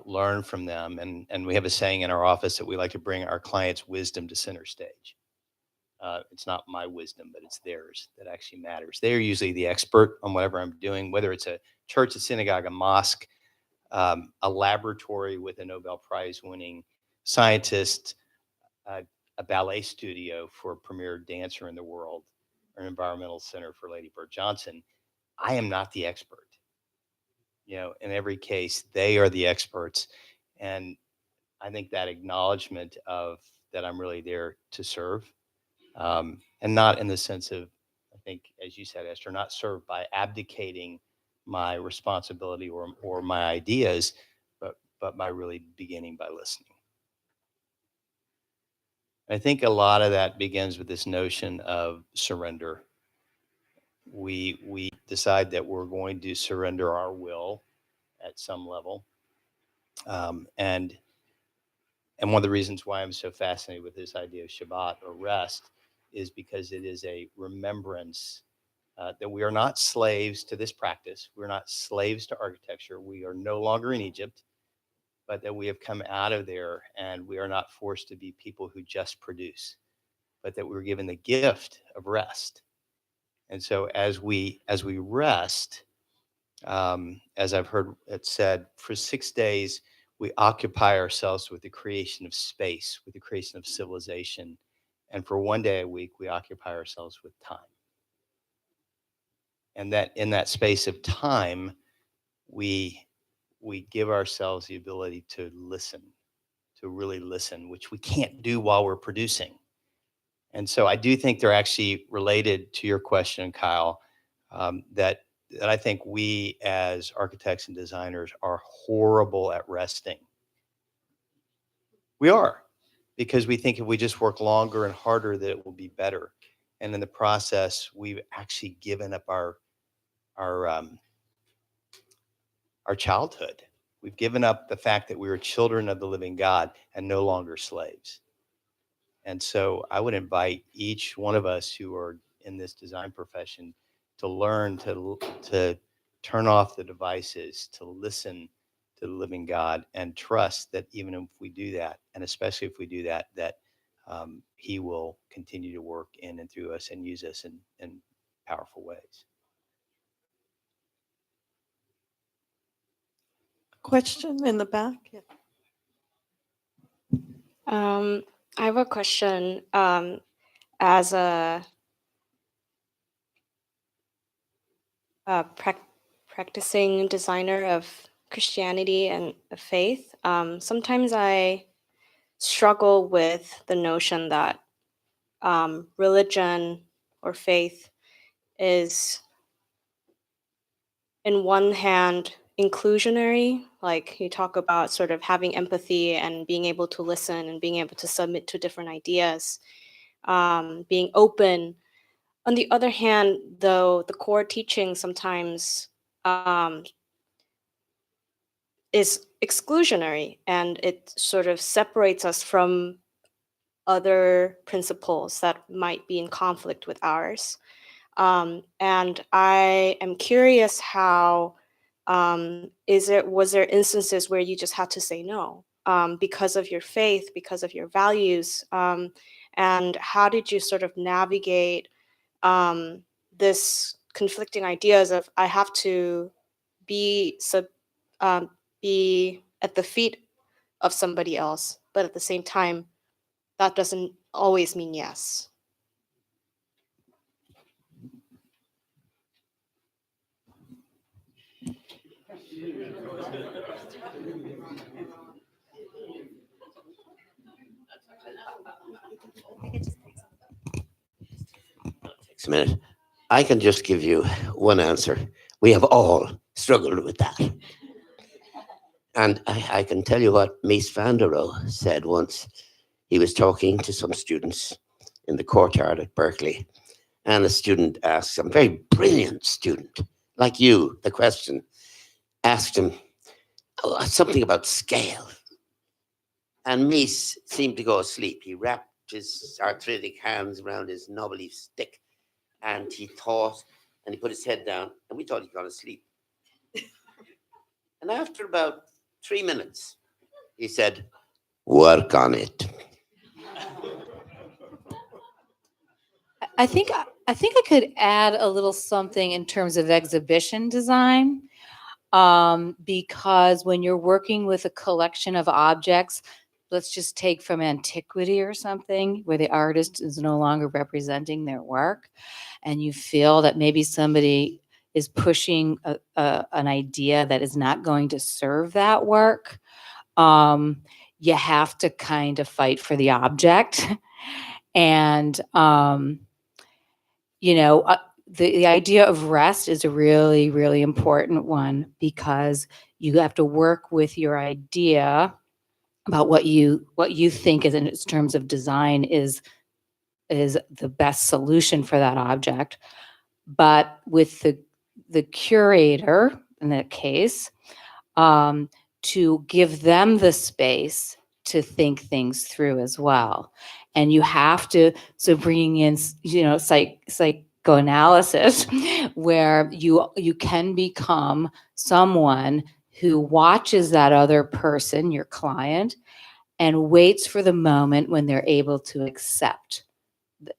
learn from them. And we have a saying in our office that we like to bring our clients' wisdom to center stage. It's not my wisdom, but it's theirs that actually matters. They're usually the expert on whatever I'm doing, whether it's a church, a synagogue, a mosque, a laboratory with a Nobel Prize winning scientist, a ballet studio for a premier dancer in the world, or an environmental center for Lady Bird Johnson. I am not the expert. In every case, they are the experts. And I think that acknowledgement of that I'm really there to serve, and not in the sense of, I think, as you said, Esther, not served by abdicating my responsibility or my ideas, but by really beginning by listening. I think a lot of that begins with this notion of surrender. We decide that we're going to surrender our will at some level, and one of the reasons why I'm so fascinated with this idea of Shabbat or rest is because it is a remembrance that we are not slaves to this practice. We're not slaves to architecture. We are no longer in Egypt, but that we have come out of there and we are not forced to be people who just produce, but that we're given the gift of rest. And so as we rest, as I've heard it said, for 6 days, we occupy ourselves with the creation of space, with the creation of civilization. And for 1 day a week, we occupy ourselves with time. And that in that space of time, we give ourselves the ability to listen, to really listen, which we can't do while we're producing. And so I do think they're actually related to your question, Kyle, that I think we as architects and designers are horrible at resting. We are, because we think if we just work longer and harder that it will be better. And in the process, we've actually given up our childhood. We've given up the fact that we were children of the living God and no longer slaves. And so I would invite each one of us who are in this design profession to learn to turn off the devices, to listen to the living God, and trust that even if we do that, and especially if we do that, He will continue to work in and through us and use us in powerful ways. Question in the back. Yeah. I have a question. As a practicing designer of Christianity and of faith, sometimes I struggle with the notion that religion or faith is, in one hand, inclusionary. Like you talk about sort of having empathy and being able to listen and being able to submit to different ideas, being open. On the other hand, though, the core teaching sometimes is exclusionary, and it sort of separates us from other principles that might be in conflict with ours. And I am curious how was there instances where you just had to say no because of your faith, because of your values, and how did you sort of navigate this conflicting ideas of I have to be be at the feet of somebody else, but at the same time, that doesn't always mean yes. Takes a minute. I can just give you one answer. We have all struggled with that. And I can tell you what Mies van der Rohe said once. He was talking to some students in the courtyard at Berkeley, and a student asked him, a very brilliant student, like you, the question, asked him something about scale. And Mies seemed to go asleep. He wrapped his arthritic hands around his knobbly stick, and he thought, and he put his head down, and we thought he'd gone to sleep. And after about 3 minutes, he said, "Work on it." I think I could add a little something in terms of exhibition design, because when you're working with a collection of objects, let's just take from antiquity or something, where the artist is no longer representing their work, and you feel that maybe somebody is pushing an idea that is not going to serve that work, you have to kind of fight for the object. And the idea of rest is a really, really important one, because you have to work with your idea about what you think is, in terms of design, is the best solution for that object. But with the curator, in that case, to give them the space to think things through as well. And you have to, so bringing in, psychoanalysis, where you can become someone who watches that other person, your client, and waits for the moment when they're able to accept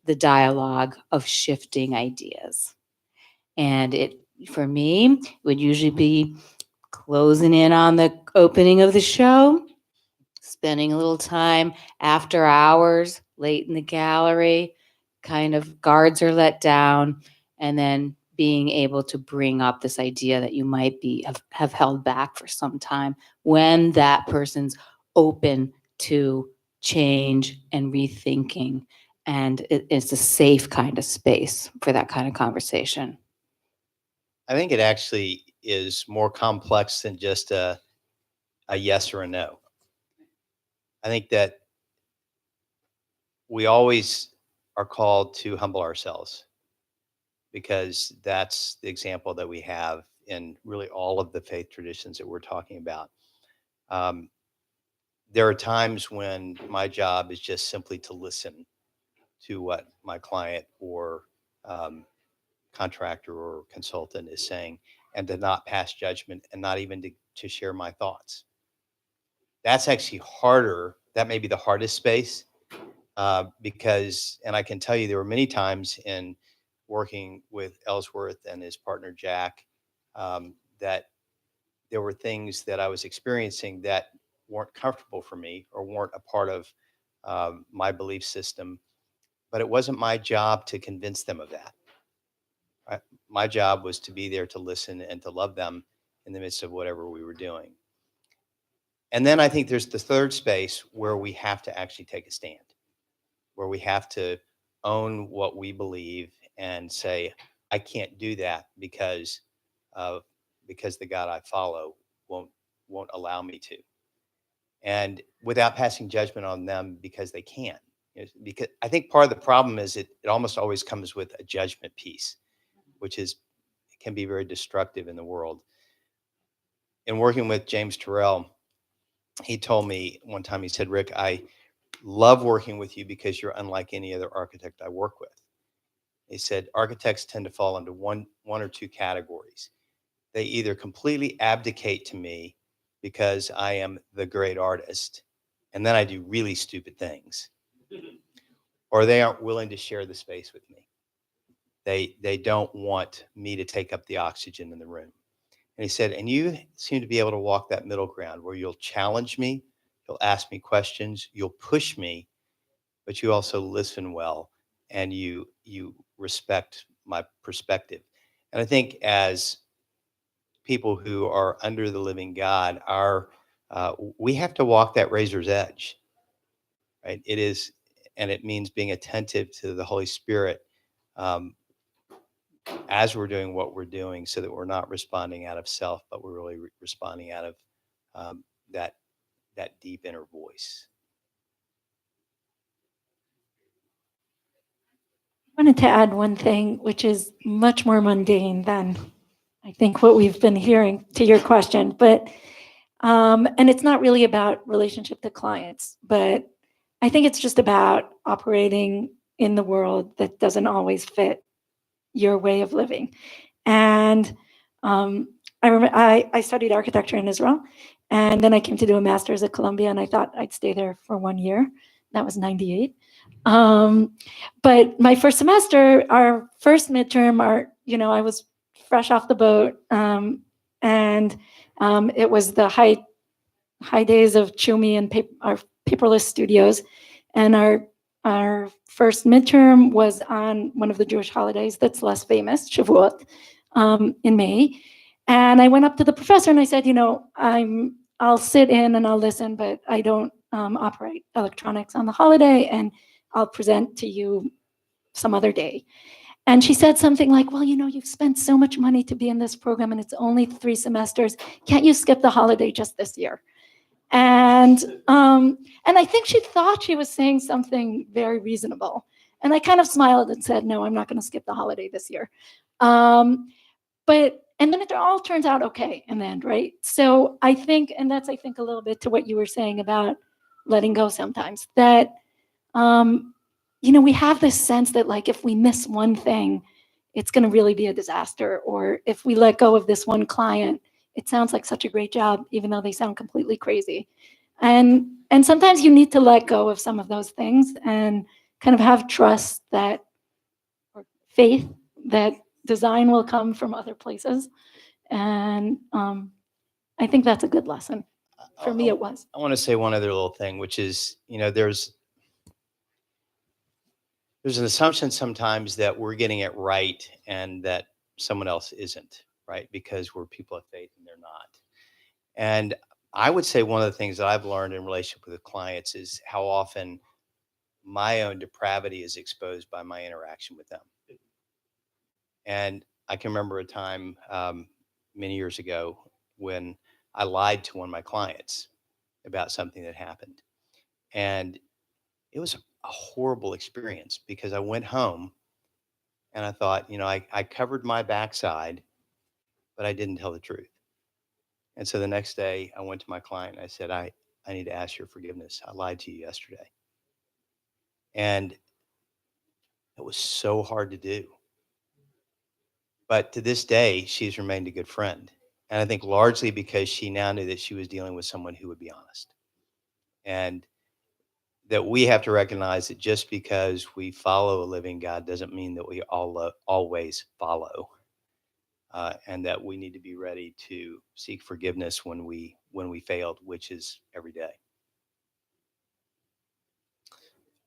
the dialogue of shifting ideas. And it, for me, would usually be closing in on the opening of the show, spending a little time after hours, late in the gallery, kind of guards are let down, and then being able to bring up this idea that you might have held back for some time, when that person's open to change and rethinking, and it's a safe kind of space for that kind of conversation. I think it actually is more complex than just a yes or a no. I think that we always are called to humble ourselves, because that's the example that we have in really all of the faith traditions that we're talking about. There are times when my job is just simply to listen to what my client or contractor or consultant is saying, and to not pass judgment, and not even to share my thoughts. That's actually harder. That may be the hardest space, because, and I can tell you, there were many times in working with Ellsworth and his partner Jack, that there were things that I was experiencing that weren't comfortable for me, or weren't a part of my belief system. But it wasn't my job to convince them of that. My job was to be there to listen and to love them in the midst of whatever we were doing. And then I think there's the third space where we have to actually take a stand, where we have to own what we believe and say, I can't do that because the God I follow won't allow me to. And without passing judgment on them because they can't. Because I think part of the problem is it almost always comes with a judgment piece, which can be very destructive in the world. In working with James Turrell, he told me one time, he said, Rick, I love working with you because you're unlike any other architect I work with. He said, architects tend to fall into one or two categories. They either completely abdicate to me because I am the great artist, and then I do really stupid things, or they aren't willing to share the space with me. They don't want me to take up the oxygen in the room. And he said, and you seem to be able to walk that middle ground where you'll challenge me, you'll ask me questions, you'll push me, but you also listen well, and you respect my perspective. And I think as people who are under the living God, we have to walk that razor's edge, right? It is, and it means being attentive to the Holy Spirit as we're doing what we're doing, so that we're not responding out of self, but we're really responding out of that deep inner voice. I wanted to add one thing, which is much more mundane than I think what we've been hearing to your question, but and it's not really about relationship to clients, but I think it's just about operating in the world that doesn't always fit your way of living. And I remember I studied architecture in Israel, and then I came to do a master's at Columbia, and I thought I'd stay there for 1 year. That was 98. But my first semester, our first midterm, I was fresh off the boat, and it was the high days of Chumi and our paperless studios, and our first midterm was on one of the Jewish holidays that's less famous, Shavuot, in May. And I went up to the professor and I said, I'll sit in and I'll listen, but I don't operate electronics on the holiday, and I'll present to you some other day. And she said something like, well, you've spent so much money to be in this program and it's only 3 semesters. Can't you skip the holiday just this year? And I think she thought she was saying something very reasonable. And I kind of smiled and said, no, I'm not going to skip the holiday this year. And then it all turns out okay in the end, right? So I think, and that's, I think, a little bit to what you were saying about letting go sometimes, that, we have this sense that, like, if we miss one thing, it's going to really be a disaster. Or if we let go of this one client, it sounds like such a great job, even though they sound completely crazy. And sometimes you need to let go of some of those things and kind of have trust that, or faith that design will come from other places. And I think that's a good lesson. For me, it was. I want to say one other little thing, which is, there's an assumption sometimes that we're getting it right and that someone else isn't, right? Because we're people of faith and they're not. And I would say one of the things that I've learned in relationship with clients is how often my own depravity is exposed by my interaction with them. And I can remember a time many years ago when I lied to one of my clients about something that happened. And it was a horrible experience because I went home and I thought, I covered my backside, but I didn't tell the truth. And so the next day I went to my client and I said, I need to ask your forgiveness. I lied to you yesterday. And it was so hard to do. But to this day, she's remained a good friend. And I think largely because she now knew that she was dealing with someone who would be honest. And that we have to recognize that just because we follow a living God doesn't mean that we always follow. And that we need to be ready to seek forgiveness when we failed, which is every day.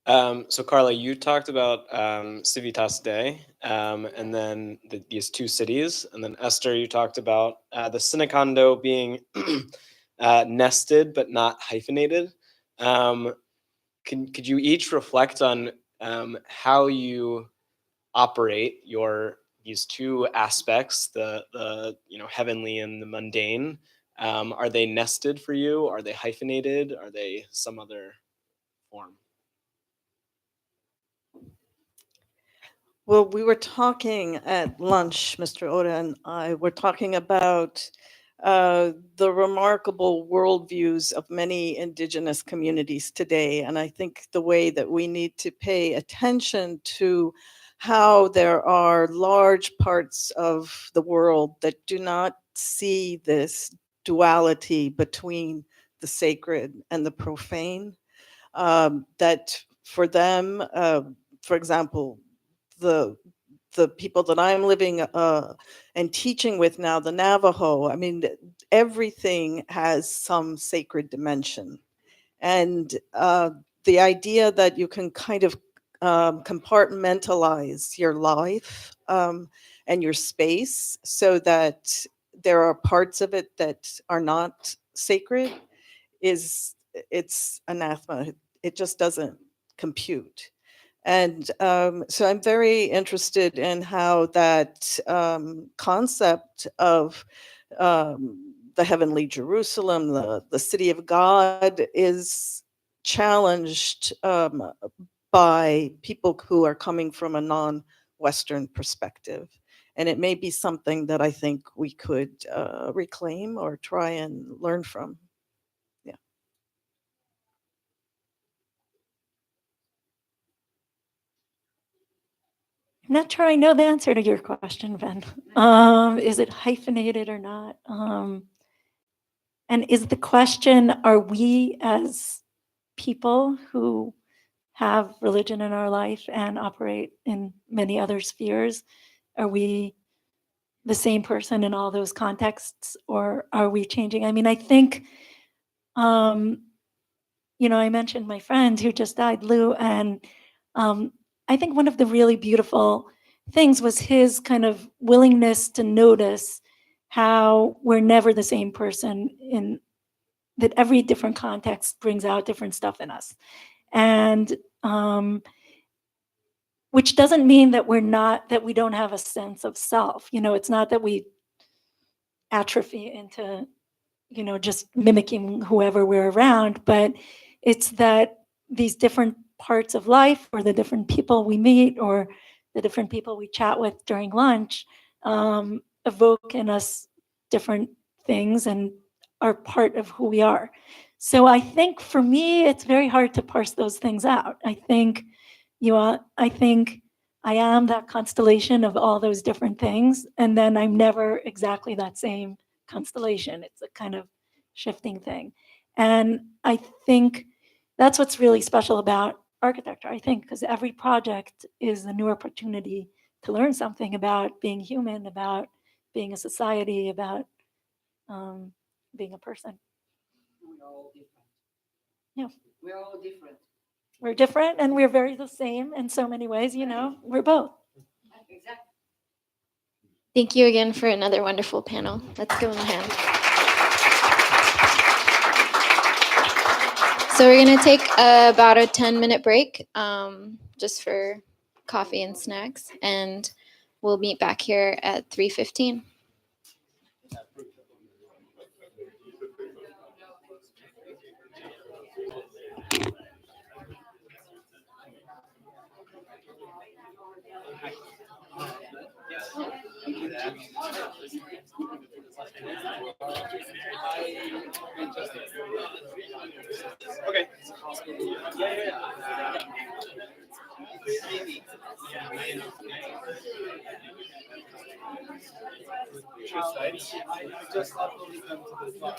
So Karla, you talked about Civitas Dei, and then these 2 cities, and then Esther, you talked about the Synecando being nested but not hyphenated. Could you each reflect on how you operate these 2 aspects, the heavenly and the mundane? Are they nested for you? Are they hyphenated? Are they some other form? Well, we were talking at lunch, Mr. Oda and I were talking about the remarkable worldviews of many indigenous communities today. And I think the way that we need to pay attention to how there are large parts of the world that do not see this duality between the sacred and the profane, that for them, for example, the the people that I'm living and teaching with now, the Navajo, I mean, everything has some sacred dimension. And the idea that you can kind of compartmentalize your life and your space so that there are parts of it that are not sacred is, it's anathema. It just doesn't compute. And so I'm very interested in how that concept of the heavenly Jerusalem, the city of God, is challenged by people who are coming from a non-Western perspective. And it may be something that I think we could reclaim or try and learn from. Yeah. I'm not sure I know the answer to your question, Ben. Is it hyphenated or not? And is the question, are we as people who have religion in our life and operate in many other spheres, are we the same person in all those contexts, or are we changing? I mean, I think, I mentioned my friend who just died, Lou, and I think one of the really beautiful things was his kind of willingness to notice how we're never the same person, in that every different context brings out different stuff in us. And which doesn't mean that we don't have a sense of self. It's not that we atrophy into, just mimicking whoever we're around, but it's that these different parts of life, or the different people we meet, or the different people we chat with during lunch, evoke in us different things and are part of who we are. So I think for me, it's very hard to parse those things out. I think I am that constellation of all those different things, and then I'm never exactly that same constellation. It's a kind of shifting thing. And I think that's what's really special about architecture, I think, because every project is a new opportunity to learn something about being human, about being a society, about being a person. We're all different. Yeah. We're all different. We're different, and we're very the same in so many ways, we're both. Exactly. Thank you again for another wonderful panel. Let's give them a hand. So we're going to take about a 10-minute break just for coffee and snacks, and we'll meet back here at 3:15. Okay. Just uploaded them to the file.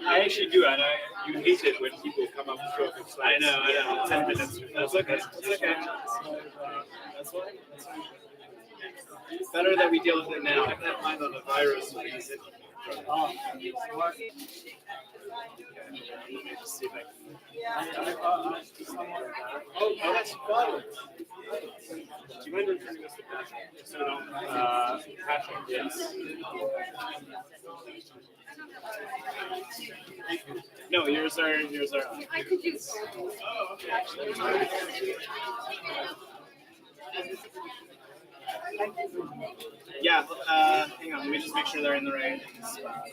I actually do, and you hate it when people come up and show up in slides. I know. 10 minutes. That's okay. That's okay. That's fine. Better that we deal with it now. I can't mind on the virus. Oh, see if I can. That's fun. Do you mind returning this to Patrick? So Patrick, yes. No, yours are. I could use. Oh, okay. Yeah, hang on, let me just make sure they're in the right spot.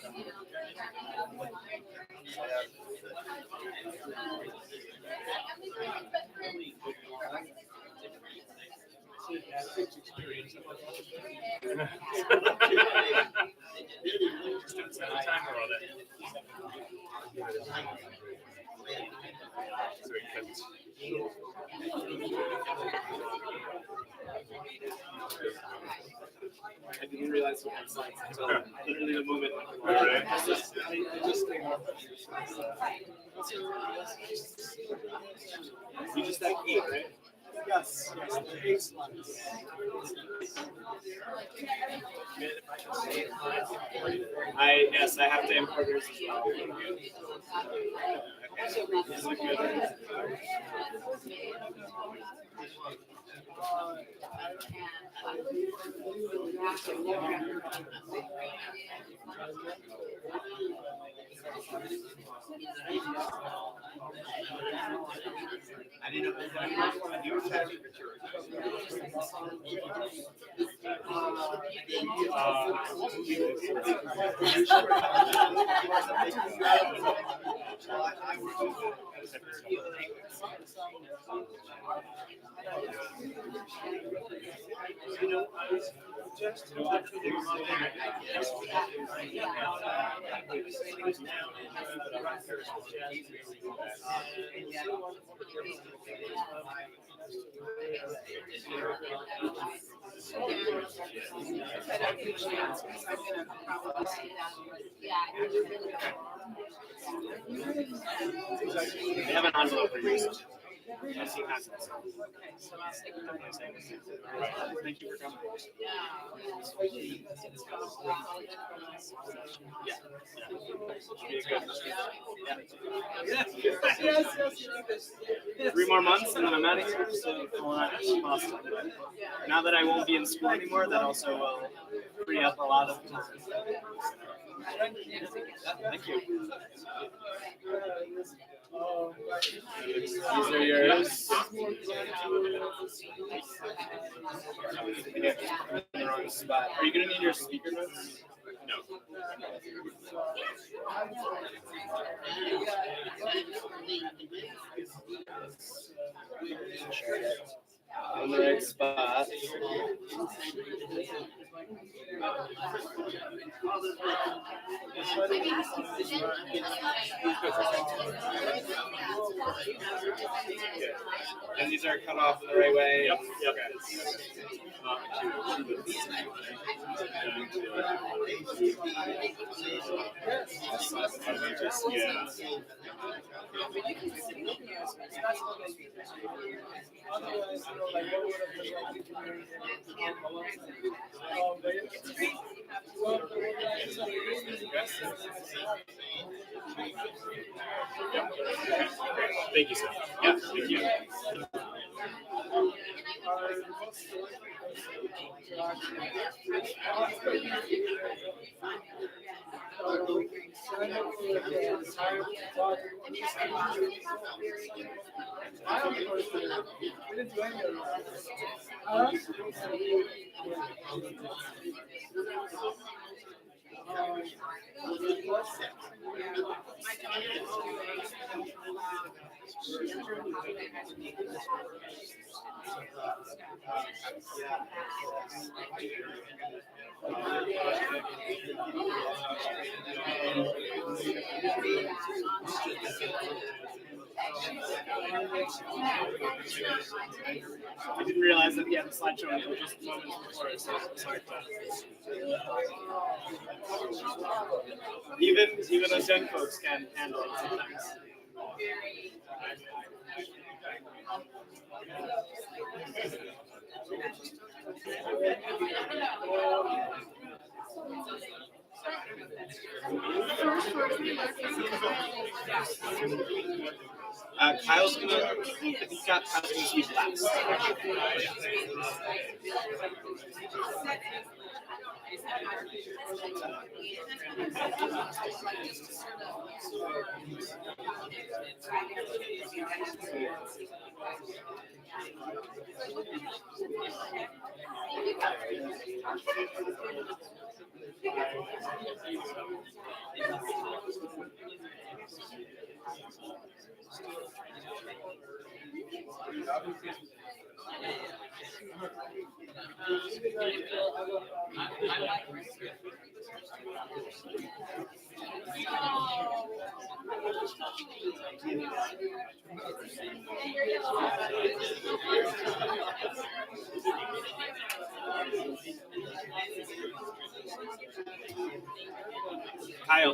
I didn't realize what my slides until literally the moment. You just had 8, right? Yes, yes, 8 slides. Yes, I have to import yours as well. These look good. I didn't know I do have I have an envelope for you. Thank you for coming. Yeah. 3 more months and then I'm out of here, so awesome. Now that I won't be in school anymore, that also will free up a lot of time. Thank you. These are yours. In the wrong spot. Are you going to need your speaker notes? No. In the right spot. And these are cut off in the right way? Yep. Thank you, sir. Yeah, thank you. I didn't realize that the slideshow until just moments before, so sorry for that. Even us young folks can handle it sometimes. Kyle's gonna, I think Kyle's gonna speak last. Kyle.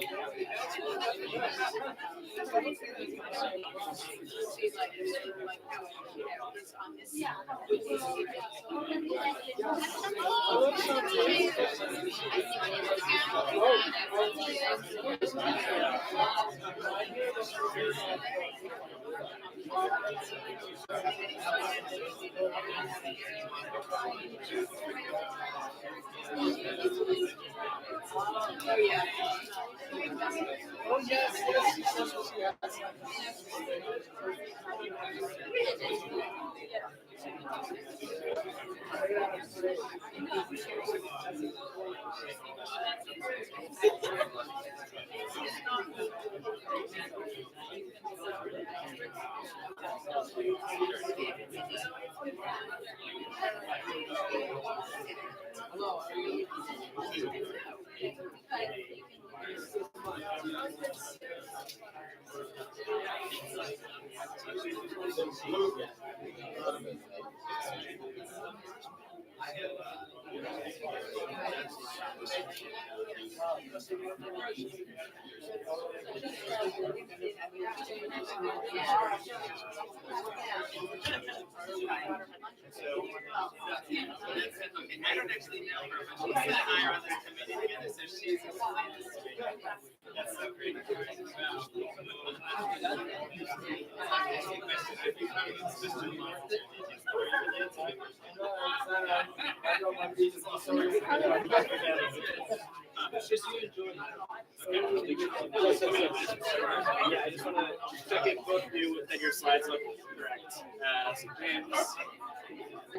Yeah, I just want to check in both of you that your slides look correct. So James,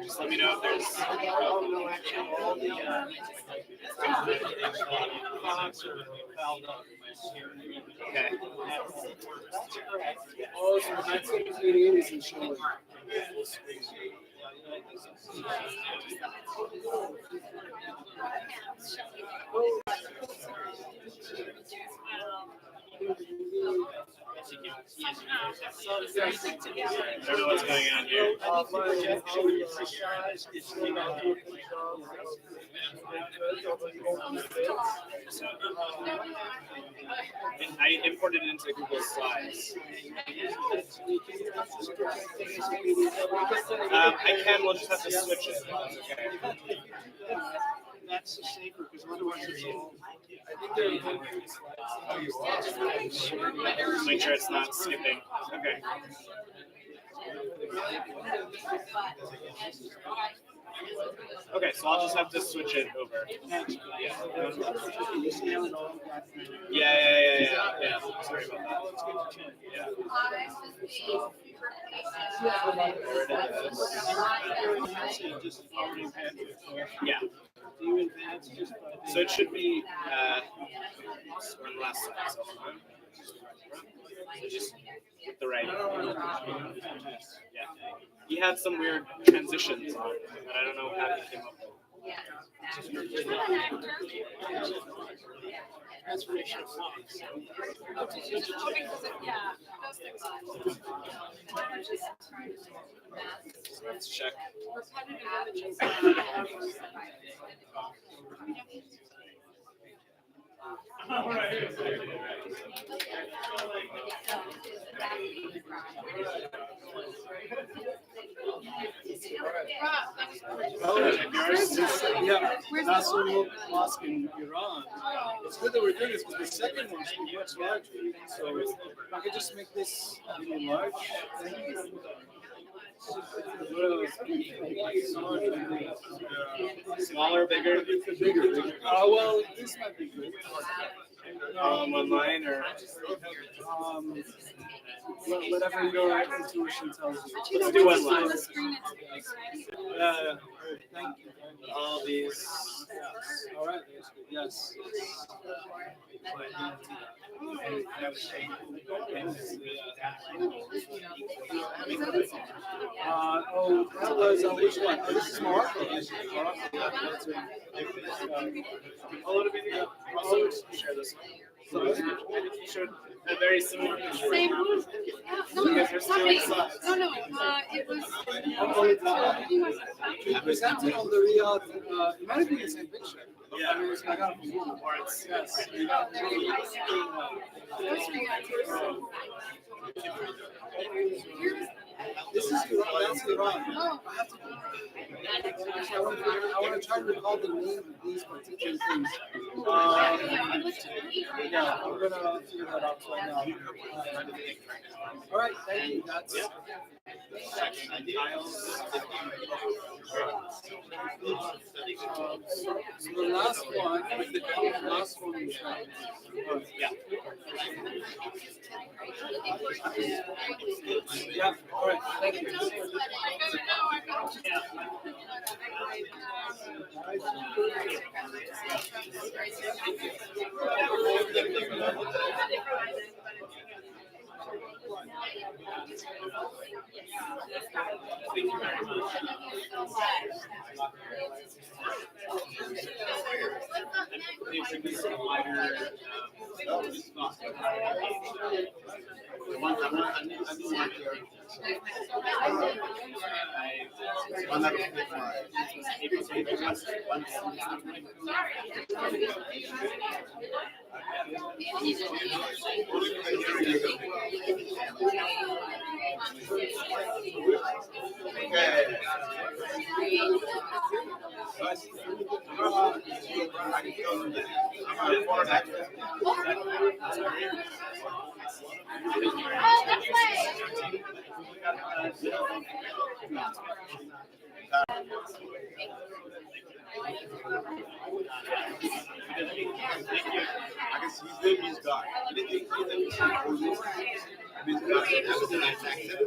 just let me know if there's okay. Oh, so 1988 isn't showing. I don't know what's going on here. And I imported it into Google Slides. I can. We'll just have to switch it. Okay. That's safer because otherwise it's all. Make sure it's not skipping. Okay. Okay, so I'll just have to switch it over. Yeah. Sorry about that. Yeah. Yeah. So it should be last so just with the right. Yeah. He had some weird transitions on it, but I don't know how he came up with. Transformation of thoughts. Let's check. Yeah, Nasser Mosque in Iran. It's good that we're doing this because the second one's much larger. So if I could just make this really large. Smaller, bigger? Bigger. Well, this might be good. Online or whatever your intuition tells you. let's do one line. Yeah. Thank you. All these. All right. That's good. Yes. Oh, that was which one? Oh, this is Morocco. Also, share this one. So I think you showed a very similar picture. Same. You guys are still inside. It was. We presented on the Riyadh. It might have been the same picture. Yeah. I mean, it's I got it from Google. Or it's, Yes. This is Iran. That's Iran. I have to. I want to try to recall the name of these particular things. Yeah, I'm gonna figure that out right now. All right, thank you. That's. So the last one is yeah. Yeah, all right, thank you. I guess he's good, he's God. That was a nice accent.